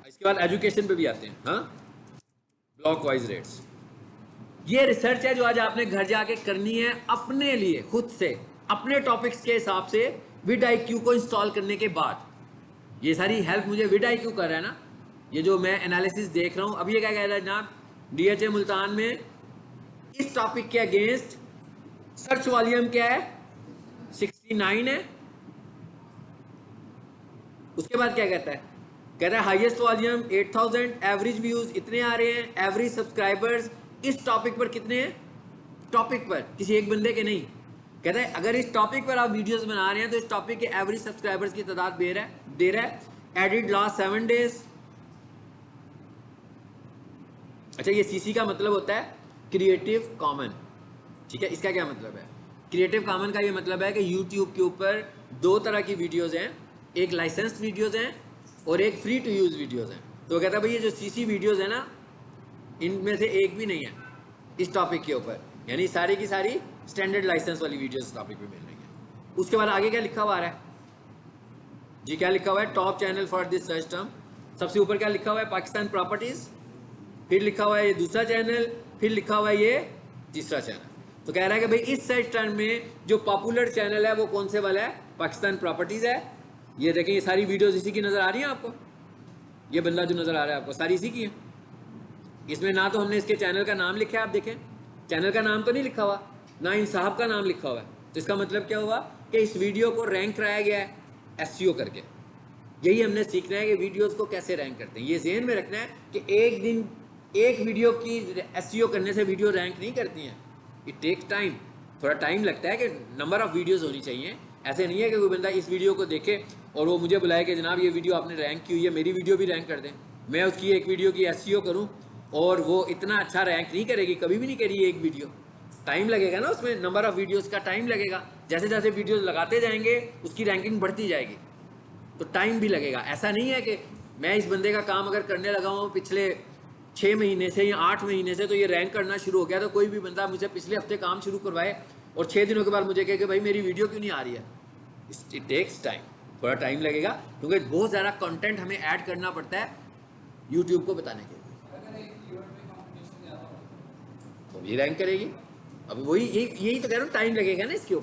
इसके बाद एजुकेशन पे भी आते हैं, हाँ, ब्लॉक वाइज रेट्स। ये रिसर्च है जो आज आपने घर जाके करनी है अपने लिए, खुद से, अपने टॉपिक्स के हिसाब से, विड IQ को इंस्टॉल करने के बाद। ये सारी हेल्प मुझे विड IQ कर रहा है ना, ये जो मैं एनालिसिस देख रहा हूं। अब ये क्या कह रहा है जनाब, डीएचए मुल्तान में इस टॉपिक के अगेंस्ट सर्च वॉल्यूम क्या है, 69 है। उसके बाद क्या कहता है, कहता है हाईएस्ट वॉल्यूम 8000, एवरेज व्यूज इतने आ रहे हैं, एवरेज सब्सक्राइबर्स इस टॉपिक पर कितने हैं, टॉपिक पर, किसी एक बंदे के नहीं। कहता है अगर इस टॉपिक पर आप वीडियोस बना रहे हैं तो इस टॉपिक के एवरेज सब्सक्राइबर्स की तादाद दे रहा है। Edit last 7 days. अच्छा, ये सीसी का मतलब होता है क्रिएटिव कॉमन, ठीक है। इसका क्या मतलब है, क्रिएटिव कॉमन का ये मतलब है कि यूट्यूब के ऊपर दो तरह की वीडियोज़ हैं, एक लाइसेंस्ड वीडियोज़ हैं और एक फ्री टू यूज़ वीडियोज़ हैं। तो कहता है भाई ये जो सीसी वीडियोज़ हैं ना, इनमें से एक भी नहीं है इस टॉपिक के ऊपर, यानी सारी की सारी स्टैंडर्ड लाइसेंस वाली वीडियोज़ टॉपिक पे मिल रही है। उसके बाद आगे क्या लिखा हुआ है जी, क्या लिखा हुआ है? Top channel for this search term. सबसे ऊपर क्या लिखा हुआ है? पाकिस्तान प्रॉपर्टीज़, फिर लिखा हुआ है ये दूसरा चैनल, फिर लिखा हुआ है ये तीसरा चैनल। तो कह रहा है कि भाई इस सर्च टर्म में जो पॉपुलर चैनल है वो कौन से वाला है? पाकिस्तान प्रॉपर्टीज़ है। ये देखें, ये सारी वीडियोस इसी की नज़र आ रही हैं आपको, ये बंदा जो नज़र आ रहा है आपको सारी इसी की है। इसमें ना तो हमने इसके चैनल का नाम लिखा है, आप देखें चैनल का नाम तो नहीं लिखा हुआ, ना इन साहब का नाम लिखा हुआ है। तो इसका मतलब क्या हुआ कि इस वीडियो को रैंक कराया गया है एसईओ करके। यही हमने सीखना है कि वीडियोस को कैसे रैंक करते हैं। ये ज़हन में रखना है कि एक दिन एक वीडियो की एसईओ करने से वीडियो रैंक नहीं करती हैं। इट टेक्स टाइम, थोड़ा टाइम लगता है कि नंबर ऑफ़ वीडियोस होनी चाहिए। ऐसे नहीं है कि कोई बंदा इस वीडियो को देखे और वो मुझे बुलाए कि जनाब ये वीडियो आपने रैंक की हुई है, मेरी वीडियो भी रैंक कर दें। मैं उसकी एक वीडियो की एसईओ करूँ और वो इतना अच्छा रैंक नहीं करेगी, कभी भी नहीं करी एक वीडियो। टाइम लगेगा ना उसमें, नंबर ऑफ़ वीडियोज़ का टाइम लगेगा। जैसे जैसे वीडियोज़ लगाते जाएंगे उसकी रैंकिंग बढ़ती जाएगी, तो टाइम भी लगेगा। ऐसा नहीं है कि मैं इस बंदे का काम अगर करने लगा हूँ पिछले 6 महीने से या 8 महीने से, तो ये रैंक करना शुरू हो गया। तो कोई भी बंदा मुझे पिछले हफ्ते काम शुरू करवाए और 6 दिनों के बाद मुझे कहे कि भाई मेरी वीडियो क्यों नहीं आ रही है। इट टेक्स टाइम, थोड़ा टाइम लगेगा, क्योंकि बहुत ज़्यादा कंटेंट हमें ऐड करना पड़ता है यूट्यूब को बताने के लिए। तो ये रैंक करेगी। अब वही यही तो कह रहा हूँ, टाइम लगेगा ना इसके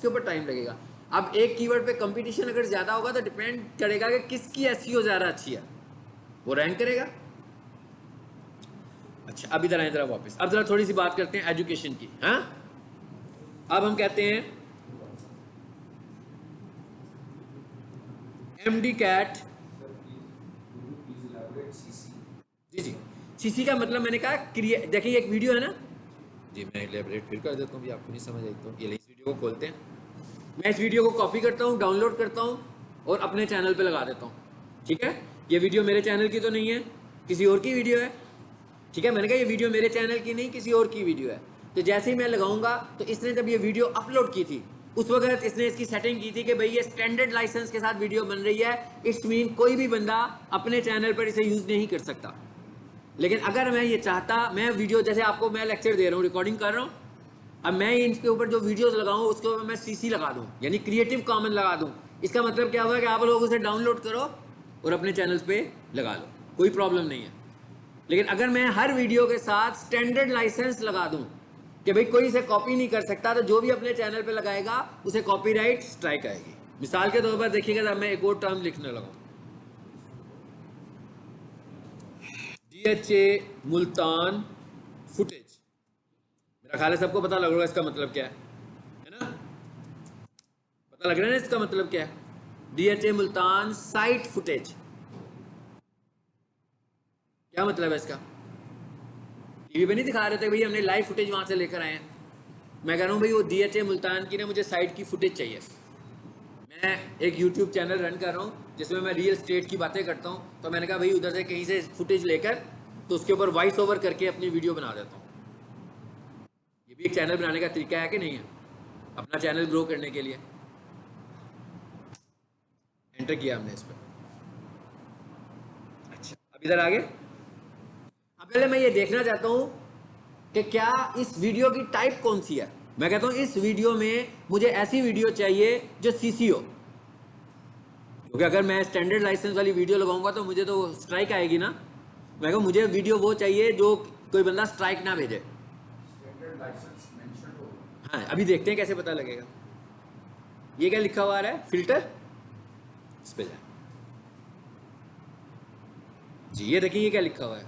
ऊपर टाइम लगेगा। अब एक कीवर्ड पे कंपटीशन अगर ज़्यादा होगा तो डिपेंड करेगा कि किसकी एसईओ ज़्यादा अच्छी है, वो रैंक करेगा। अच्छा, अब इधर आए जरा वापस, अब जरा थोड़ी सी बात करते हैं एजुकेशन की। हाँ, अब हम कहते हैं एमडी कैट। जी जी, सीसी का मतलब मैंने कहा देखिए एक वीडियो है ना जी, मैं एलेबरेट फिर कर देता हूँ भी आपको नहीं समझ आई तो। ये इस वीडियो को खोलते हैं, मैं इस वीडियो को कॉपी करता हूँ, डाउनलोड करता हूँ और अपने चैनल पे लगा देता हूँ। ठीक है, ये वीडियो मेरे चैनल की तो नहीं है, किसी और की वीडियो है। ठीक है, मैंने कहा ये वीडियो मेरे चैनल की नहीं, किसी और की वीडियो है। तो जैसे ही मैं लगाऊंगा तो इसने जब ये वीडियो अपलोड की थी उस वक्त इसने इसकी सेटिंग की थी कि भाई ये स्टैंडर्ड लाइसेंस के साथ वीडियो बन रही है, इट्स मीन कोई भी बंदा अपने चैनल पर इसे यूज़ नहीं कर सकता। लेकिन अगर मैं ये चाहता, मैं वीडियो जैसे आपको मैं लेक्चर दे रहा हूँ, रिकॉर्डिंग कर रहा हूँ, अब मैं इनके ऊपर जो वीडियोस लगाऊं उसके ऊपर मैं सीसी लगा दूं, यानी क्रिएटिव कॉमन लगा दूं। इसका मतलब क्या हुआ कि आप लोग उसे डाउनलोड करो और अपने चैनल्स पे लगा लो, कोई प्रॉब्लम नहीं है। लेकिन अगर मैं हर वीडियो के साथ स्टैंडर्ड लाइसेंस लगा दूं कि भाई कोई इसे कॉपी नहीं कर सकता, तो जो भी अपने चैनल पे लगाएगा उसे कॉपीराइट स्ट्राइक आएगी। मिसाल के तौर पर देखिएगा, मैं एक और टर्म लिखने लगा, DHA मुल्तान फुटेज। मेरा ख्याल है सबको पता लग रहा है इसका मतलब क्या है ना? पता लग रहा है ना इसका मतलब क्या है? DHA मुल्तान साइट फुटेज, क्या मतलब है इसका? टीवी पे नहीं दिखा रहे थे भाई, हमने लाइव फुटेज वहां से लेकर आए हैं। मैं कह रहा हूँ भाई वो DHA मुल्तान की ना मुझे साइट की फुटेज चाहिए। मैं एक यूट्यूब चैनल रन कर रहा हूँ जिसमें मैं रियल स्टेट की बातें करता हूँ, तो मैंने कहा भाई उधर से कहीं से फुटेज लेकर तो उसके ऊपर वॉइस ओवर करके अपनी वीडियो बना देता हूँ। ये भी एक चैनल बनाने का तरीका है कि नहीं है, अपना चैनल ग्रो करने के लिए। एंटर किया हमने इस पर। अच्छा, अब इधर आगे, अब पहले मैं ये देखना चाहता हूँ कि क्या इस वीडियो की टाइप कौन सी है। मैं कहता हूँ इस वीडियो में मुझे ऐसी वीडियो चाहिए जो सीसी हो, क्योंकि अगर मैं स्टैंडर्ड लाइसेंस वाली वीडियो लगाऊंगा तो मुझे तो स्ट्राइक आएगी ना। मैं कहूँ मुझे वीडियो वो चाहिए जो कोई बंदा स्ट्राइक ना भेजे। हाँ, अभी देखते हैं कैसे पता लगेगा। ये क्या लिखा हुआ है? फिल्टर, इस पे जाए जी, ये देखिए ये क्या लिखा हुआ है?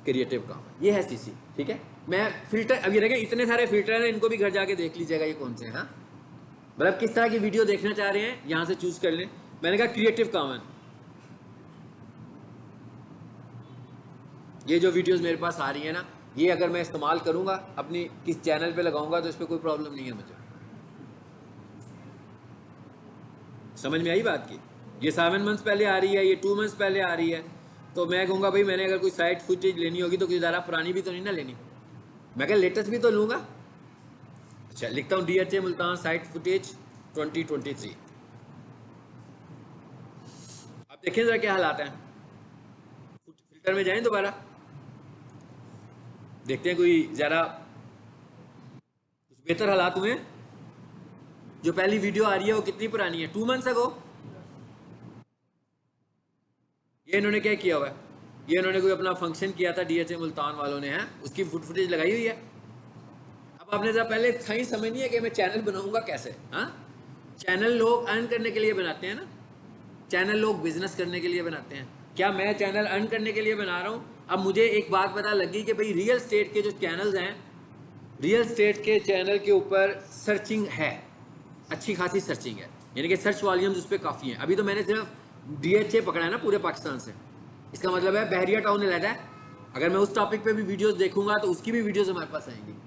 क्रिएटिव कॉमन, ये है सीसी। ठीक है, मैं फिल्टर, अब ये देखें इतने सारे फिल्टर हैं, इनको भी घर जाके देख लीजिएगा ये कौन से हैं। हाँ, मतलब किस तरह की वीडियो देखना चाह रहे हैं यहाँ से चूज कर लें। मैंने कहा क्रिएटिव कॉमन, ये जो वीडियोस मेरे पास आ रही है ना, ये अगर मैं इस्तेमाल करूंगा अपनी किस चैनल पे लगाऊंगा तो इस पर कोई प्रॉब्लम नहीं है मुझे। समझ में आई बात की? ये 7 मंथ्स पहले आ रही है, ये 2 मंथ्स पहले आ रही है, तो मैं कहूँगा भाई मैंने अगर कोई साइट फुटेज लेनी होगी तो कोई ज़्यादा पुरानी भी तो नहीं ना लेनी, मैं क्या लेटेस्ट भी तो लूँगा। अच्छा, लिखता हूँ DHA मुल्तान साइट फुटेज 2023। अब देखें जरा क्या हालात हैं, फिल्टर में जाएं दोबारा, देखते हैं कोई ज़्यादा कुछ बेहतर हालात हुए। जो पहली वीडियो आ रही है वो कितनी पुरानी है? 2 मंथ्स अगो। ये इन्होंने क्या किया हुआ है? ये इन्होंने कोई अपना फंक्शन किया था DHA मुल्तान वालों ने, है उसकी फुटेज लगाई हुई है। अब आपने जरा पहले सही समझनी है कि मैं चैनल बनाऊंगा कैसे। हाँ, चैनल लोग अर्न करने के लिए बनाते हैं ना, चैनल लोग बिजनेस करने के लिए बनाते हैं। क्या मैं चैनल अर्न करने के लिए बना रहा हूँ? अब मुझे एक बात पता लगी कि भाई रियल स्टेट के जो चैनल्स हैं, रियल स्टेट के चैनल के ऊपर सर्चिंग है, अच्छी खासी सर्चिंग है, यानी कि सर्च वॉल्यूम्स उस पर काफ़ी हैं। अभी तो मैंने सिर्फ DHA पकड़ा है ना पूरे पाकिस्तान से, इसका मतलब है बहरिया टाउन अलहदा है। अगर मैं उस टॉपिक पे भी वीडियोस देखूंगा तो उसकी भी वीडियोस हमारे पास आएंगी।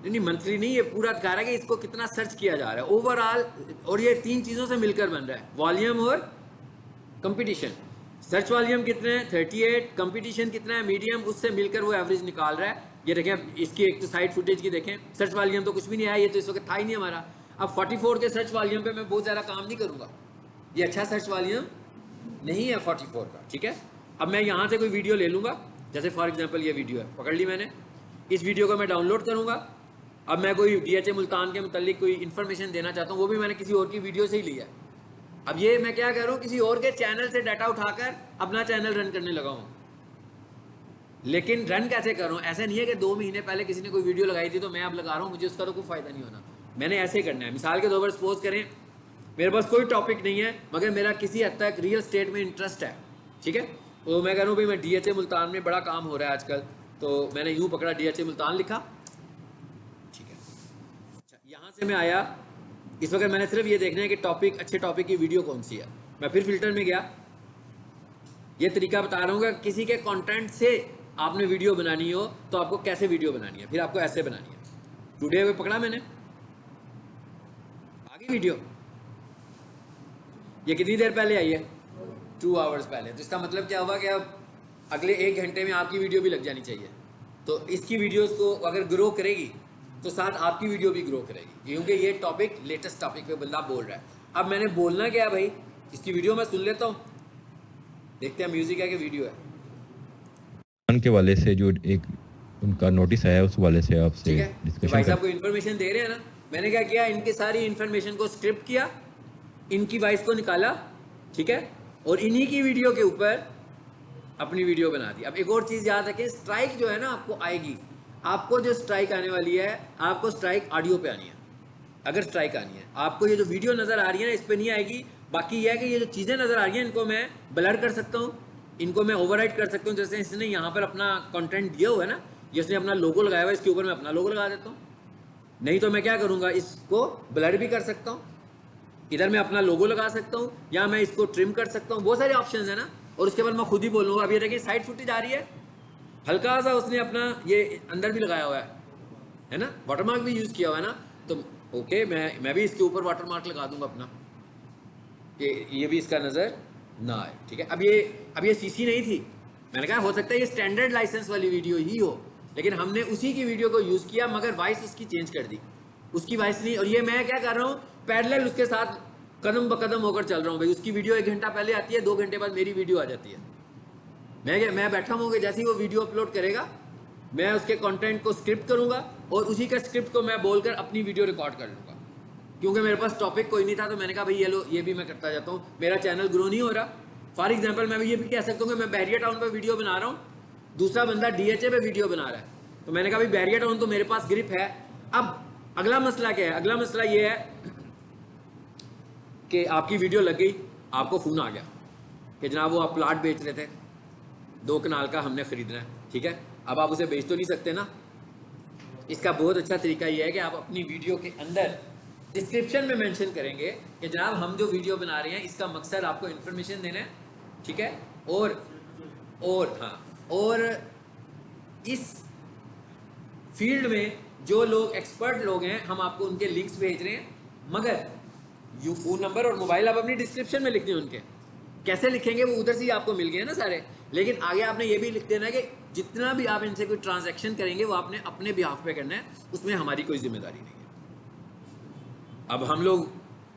नहीं, मंथली नहीं, ये पूरा दिखा रहा है कि इसको कितना सर्च किया जा रहा है ओवरऑल, और ये 3 चीज़ों से मिलकर बन रहा है, वॉल्यूम और कंपटीशन। सर्च वॉल्यूम कितने हैं? 38, कंपटीशन कितना है? मीडियम, उससे मिलकर वो एवरेज निकाल रहा है। ये देखें, इसकी एक तो साइड फुटेज की देखें, सर्च वॉल्यूम तो कुछ भी नहीं आया, ये तो इस वक्त था ही नहीं हमारा। अब 44 के सर्च वॉल्यूम पे मैं बहुत ज़्यादा काम नहीं करूँगा, ये अच्छा सर्च वॉल्यूम नहीं है 44 का, ठीक है। अब मैं यहाँ से कोई वीडियो ले लूँगा, जैसे फॉर एग्जाम्पल ये वीडियो है, पकड़ ली मैंने, इस वीडियो को मैं डाउनलोड करूँगा। अब मैं कोई DHA मुल्तान के मुतालिक कोई इन्फॉर्मेशन देना चाहता हूँ, वो भी मैंने किसी और की वीडियो से ही लिया। अब ये मैं क्या कर रहा हूँ, किसी और के चैनल से डाटा उठाकर अपना चैनल रन करने लगा हूँ। लेकिन रन कैसे कर रहा हूँ? ऐसा नहीं है कि 2 महीने पहले किसी ने कोई वीडियो लगाई थी तो मैं अब लगा रहा हूँ, मुझे उसका तो कोई फ़ायदा नहीं होना। मैंने ऐसे करना है, मिसाल के तौर पर सपोज करें मेरे पास कोई टॉपिक नहीं है मगर मेरा किसी हद तक रियल स्टेट में इंटरेस्ट है, ठीक है, तो मैं कह रहा हूँ भाई मैं DHA मुल्तान में बड़ा काम हो रहा है आजकल, तो मैंने यूँ पकड़ा DHA मुल्तान लिखा, ठीक है। अच्छा, यहाँ से मैं आया, इस वक्त मैंने सिर्फ ये देखना है कि टॉपिक, अच्छे टॉपिक की वीडियो कौन सी है। मैं फिर फिल्टर में गया, ये तरीका बता रहा हूँ कि किसी के कंटेंट से आपने वीडियो बनानी हो तो आपको कैसे वीडियो बनानी है, फिर आपको ऐसे बनानी है। टुडे में पकड़ा मैंने, आ गई वीडियो। ये कितनी देर पहले आई है? 2 आवर्स पहले। तो इसका मतलब क्या हुआ कि अब अगले 1 घंटे में आपकी वीडियो भी लग जानी चाहिए। तो इसकी वीडियोस को अगर ग्रो करेगी तो साथ आपकी वीडियो भी ग्रो करेगी, क्योंकि ये टॉपिक लेटेस्ट टॉपिक पे बंदा बोल रहा है। अब मैंने बोलना क्या भाई, इसकी वीडियो मैं सुन लेता हूँ, देखते हैं म्यूजिक है कि वीडियो है। के वाले से जो एक उनका नोटिस आया उस वाले से आपसे ठीक है, तो डिस्कशन भाई साहब को इन्फॉर्मेशन दे रहे हैं ना, मैंने क्या किया, इनकी सारी इन्फॉर्मेशन को स्क्रिप्ट किया, इनकी वॉइस को निकाला, ठीक है, और इन्हीं की वीडियो के ऊपर अपनी वीडियो बना दी। अब एक और चीज़ याद रखें, स्ट्राइक जो है ना आपको आएगी, आपको जो स्ट्राइक आने वाली है, आपको स्ट्राइक ऑडियो पे आनी है। अगर स्ट्राइक आनी है आपको, ये जो वीडियो नज़र आ रही है ना इस पर नहीं आएगी। बाकी यह है कि ये जो चीज़ें नज़र आ रही हैं इनको मैं ब्लर कर सकता हूँ, इनको मैं ओवरराइड कर सकता हूँ। जैसे इसने यहाँ पर अपना कंटेंट दिया हुआ है ना, जिसने अपना लोगो लगाया हुआ है, इसके ऊपर मैं अपना लोगो लगा देता हूँ। नहीं तो मैं क्या करूँगा, इसको ब्लर भी कर सकता हूँ, इधर मैं अपना लोगो लगा सकता हूँ, या मैं इसको ट्रिम कर सकता हूँ, बहुत सारे ऑप्शन है ना। और उसके बाद मैं खुद ही बोलूँगा। अब ये देखिए साइड फुटेज आ रही है, हल्का सा उसने अपना ये अंदर भी लगाया हुआ है ना, वाटरमार्क भी यूज़ किया हुआ है ना, तो ओके, मैं भी इसके ऊपर वाटरमार्क लगा दूंगा अपना, ये भी इसका नज़र ना आए, ठीक है। अब ये CC नहीं थी, मैंने कहा हो सकता है ये स्टैंडर्ड लाइसेंस वाली वीडियो ही हो, लेकिन हमने उसी की वीडियो को यूज़ किया मगर वॉइस उसकी चेंज कर दी, उसकी वॉइस नहीं। और ये मैं क्या कर रहा हूँ, पैरेलल उसके साथ कदम ब कदम होकर चल रहा हूँ भाई। उसकी वीडियो 1 घंटा पहले आती है, 2 घंटे बाद मेरी वीडियो आ जाती है। मैं बैठा हूँ कि जैसे ही वो वीडियो अपलोड करेगा मैं उसके कंटेंट को स्क्रिप्ट करूँगा और उसी का स्क्रिप्ट को मैं बोलकर अपनी वीडियो रिकॉर्ड कर लूँगा। क्योंकि मेरे पास टॉपिक कोई नहीं था तो मैंने कहा भाई ये भी मैं करता जाता हूँ, मेरा चैनल ग्रो नहीं हो रहा। फॉर एग्जाम्पल मैं ये भी कह सकता हूँ कि मैं बहरिया टाउन पर वीडियो बना रहा हूँ, दूसरा बंदा DHA पे वीडियो बना रहा है, तो मैंने कहा भाई बहरिया टाउन तो मेरे पास ग्रिप है। अब अगला मसला क्या है, अगला मसला ये है कि आपकी वीडियो लग गई, आपको फ़ोन आ गया कि जनाब वो आप प्लाट बेच रहे थे, 2 कनाल का हमने ख़रीदना है, ठीक है। अब आप उसे बेच तो नहीं सकते ना। इसका बहुत अच्छा तरीका यह है कि आप अपनी वीडियो के अंदर डिस्क्रिप्शन में मेंशन करेंगे कि जनाब हम जो वीडियो बना रहे हैं इसका मकसद आपको इन्फॉर्मेशन देना है, ठीक है, और इस फील्ड में जो लोग एक्सपर्ट लोग हैं हम आपको उनके लिंक्स भेज रहे हैं, मगर फ़ोन नंबर और मोबाइल आप अपनी डिस्क्रिप्शन में लिख दें उनके, कैसे लिखेंगे वो उधर से ही आपको मिल गए ना सारे, लेकिन आगे आपने ये भी लिख देना कि जितना भी आप इनसे कोई ट्रांजैक्शन करेंगे वो आपने अपने बिहाफ पे करना है, उसमें हमारी कोई जिम्मेदारी नहीं है। अब हम लोग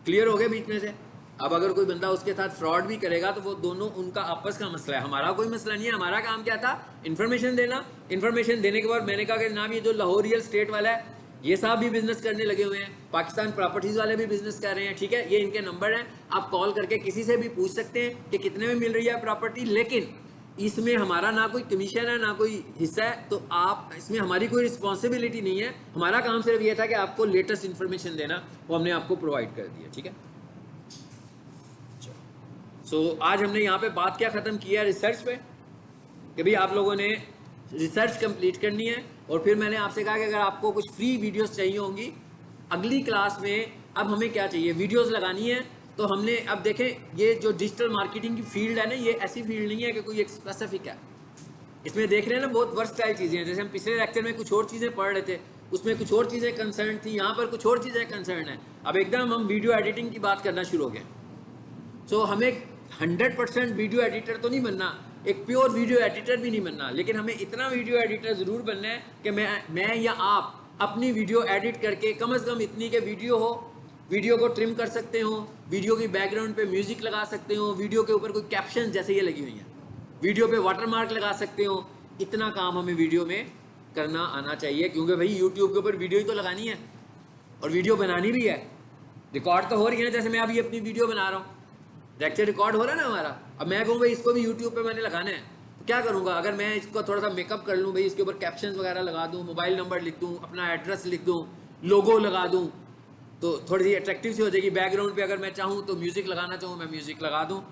क्लियर हो गए बीच में से। अब अगर कोई बंदा उसके साथ फ्रॉड भी करेगा तो वो दोनों उनका आपस का मसला है, हमारा कोई मसला नहीं है। हमारा काम क्या था, इन्फॉर्मेशन देना। इन्फॉर्मेशन देने के बाद मैंने कहा कि जनाब ये जो लाहौर रियल स्टेट वाला है ये साहब भी बिजनेस करने लगे हुए हैं, पाकिस्तान प्रॉपर्टीज वाले भी बिजनेस कर रहे हैं, ठीक है, ये इनके नंबर हैं, आप कॉल करके किसी से भी पूछ सकते हैं कि कितने में मिल रही है प्रॉपर्टी, लेकिन इसमें हमारा ना कोई कमीशन है ना कोई हिस्सा है, तो आप इसमें हमारी कोई रिस्पॉन्सिबिलिटी नहीं है। हमारा काम सिर्फ ये था कि आपको लेटेस्ट इन्फॉर्मेशन देना, वो हमने आपको प्रोवाइड कर दिया, ठीक है। सो आज हमने यहाँ पे बात क्या ख़त्म किया, रिसर्च पे, कि भाई आप लोगों ने रिसर्च कंप्लीट करनी है। और फिर मैंने आपसे कहा कि अगर आपको कुछ फ्री वीडियोस चाहिए होंगी अगली क्लास में, अब हमें क्या चाहिए, वीडियोस लगानी है। तो हमने अब देखें ये जो डिजिटल मार्केटिंग की फील्ड है ना, ये ऐसी फील्ड नहीं है कि कोई एक स्पेसिफिक है। इसमें देख रहे हैं ना बहुत वर्सटाइल चीज़ें हैं। जैसे हम पिछले लेक्चर में कुछ और चीज़ें पढ़ रहे थे, उसमें कुछ और चीज़ें कंसर्न थी, यहाँ पर कुछ और चीज़ें कंसर्न है। अब एकदम हम वीडियो एडिटिंग की बात करना शुरू हो गए। सो हमें 100% वीडियो एडिटर तो नहीं बनना, एक प्योर वीडियो एडिटर भी नहीं बनना, लेकिन हमें इतना वीडियो एडिटर ज़रूर बनना है कि मैं या आप अपनी वीडियो एडिट करके कम से कम इतनी के वीडियो हो, वीडियो को ट्रिम कर सकते हो, वीडियो की बैकग्राउंड पे म्यूज़िक लगा सकते हो, वीडियो के ऊपर कोई कैप्शन जैसे ये लगी हुई हैं, वीडियो पे वाटरमार्क लगा सकते हो। इतना काम हमें वीडियो में करना आना चाहिए, क्योंकि भाई यूट्यूब के ऊपर वीडियो ही तो लगानी है और वीडियो बनानी भी है। रिकॉर्ड तो हो रही है, जैसे मैं अभी अपनी वीडियो बना रहा हूँ, लेक्चर रिकॉर्ड हो रहा है ना हमारा। अब मैं कहूँ भाई इसको भी यूट्यूब पे मैंने लगाना है, तो क्या करूँगा, अगर मैं इसको थोड़ा सा मेकअप कर लूँ, भाई इसके ऊपर कैप्शंस वगैरह लगा दूँ, मोबाइल नंबर लिख दूँ, अपना एड्रेस लिख दूँ, लोगो लगा दूँ, तो थोड़ी सी अट्रैक्टिव सी हो जाएगी। बैकग्राउंड पे अगर मैं चाहूँ तो म्यूज़िक लगाना चाहूँ, मैं म्यूज़िक लगा दूँ।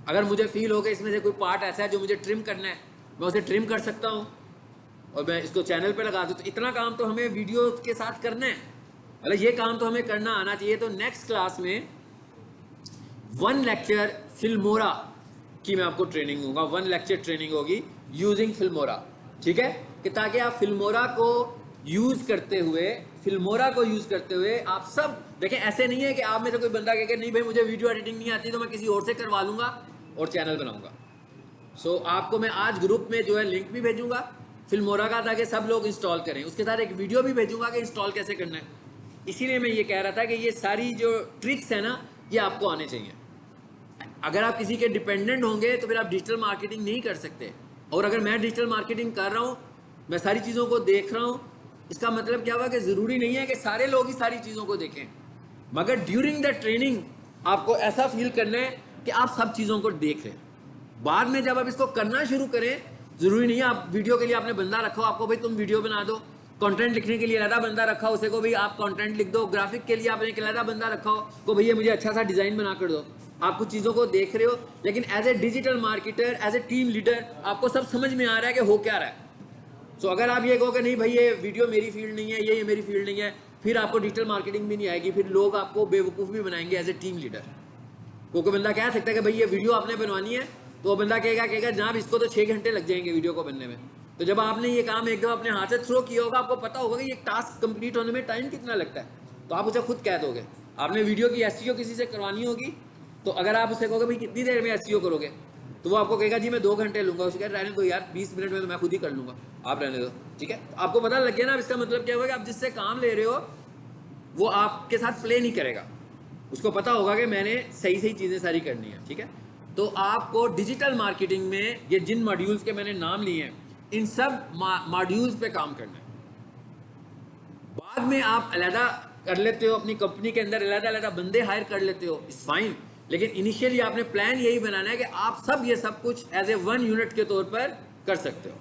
अगर मुझे फील हो कि इसमें से कोई पार्ट ऐसा है जो मुझे ट्रिम करना है, मैं उसे ट्रिम कर सकता हूँ और मैं इसको चैनल पे लगा दूँ। तो इतना काम तो हमें वीडियो के साथ करना है, मतलब ये काम तो हमें करना आना चाहिए। तो नेक्स्ट क्लास में 1 लेक्चर फिल्मोरा की मैं आपको ट्रेनिंग दूंगा, 1 लेक्चर ट्रेनिंग होगी यूजिंग फिल्मोरा, ठीक है, कि ताकि आप फिल्मोरा को यूज़ करते हुए आप सब देखें। ऐसे नहीं है कि आप में से कोई बंदा कहे नहीं भाई मुझे वीडियो एडिटिंग नहीं आती तो मैं किसी और से करवा लूँगा और चैनल बनाऊँगा। सो आपको मैं आज ग्रुप में जो है लिंक भी भेजूँगा फिल्मोरा का, ताकि सब लोग इंस्टॉल करें। उसके साथ एक वीडियो भी भेजूँगा कि इंस्टॉल कैसे करना है। इसीलिए मैं ये कह रहा था कि ये सारी जो ट्रिक्स है ना, ये आपको आने चाहिए। अगर आप किसी के डिपेंडेंट होंगे तो फिर आप डिजिटल मार्केटिंग नहीं कर सकते। और अगर मैं डिजिटल मार्केटिंग कर रहा हूँ, मैं सारी चीज़ों को देख रहा हूँ, इसका मतलब क्या हुआ कि ज़रूरी नहीं है कि सारे लोग ही सारी चीज़ों को देखें, मगर ड्यूरिंग द ट्रेनिंग आपको ऐसा फील करना है कि आप सब चीज़ों को देख रहे हैं। बाद में जब आप इसको करना शुरू करें, ज़रूरी नहीं है आप वीडियो के लिए आपने बंदा रखो, आपको भाई तुम वीडियो बना दो, कंटेंट लिखने के लिए अलग बंदा रखा हो, उसे को भाई आप कंटेंट लिख दो, ग्राफिक के लिए आपने एक अलग बंदा रखा हो को भैया मुझे अच्छा सा डिज़ाइन बना कर दो। आप कुछ चीज़ों को देख रहे हो, लेकिन as a digital marketer, as a team leader आपको सब समझ में आ रहा है कि हो क्या रहा है। सो अगर आप ये कहो कि नहीं भाई ये वीडियो मेरी फील्ड नहीं है, ये मेरी फील्ड नहीं है, फिर आपको डिजिटल मार्केटिंग भी नहीं आएगी, फिर लोग आपको बेवकूफ़ भी बनाएंगे एज ए टीम लीडर। कोई बंदा कह सकता है कि भाई ये वीडियो आपने बनवानी है, तो वो बंदा कहेगा जनाब इसको तो 6 घंटे लग जाएंगे वीडियो को बनने में। तो जब आपने ये काम एकदम अपने हाथ से थ्रो किया होगा, आपको पता होगा कि ये टास्क कंप्लीट होने में टाइम कितना लगता है, तो आप उसे खुद कह दोगे। आपने वीडियो की एसईओ किसी से करवानी होगी, तो अगर आप उसे कहोगे भाई कितनी देर में एसईओ करोगे, तो वो आपको कहेगा जी मैं 2 घंटे लूँगा। उसे कह रहने दो यार, 20 मिनट में तो मैं खुद ही कर लूँगा, आप रहने दो, ठीक है। तो आपको पता लग गया ना, इसका मतलब क्या होगा कि आप जिससे काम ले रहे हो वो आपके साथ प्ले नहीं करेगा, उसको पता होगा कि मैंने सही चीज़ें सारी करनी है, ठीक है। तो आपको डिजिटल मार्केटिंग में ये जिन मॉड्यूल्स के मैंने नाम लिए हैं, इन सब मॉड्यूल्स पे काम करना है। बाद में आप अलहदा कर लेते हो, अपनी कंपनी के अंदर अलहदा बंदे हायर कर लेते हो, इट्स फाइन, लेकिन इनिशियली आपने प्लान यही बनाना है कि आप सब ये सब कुछ एज ए 1 यूनिट के तौर पर कर सकते हो।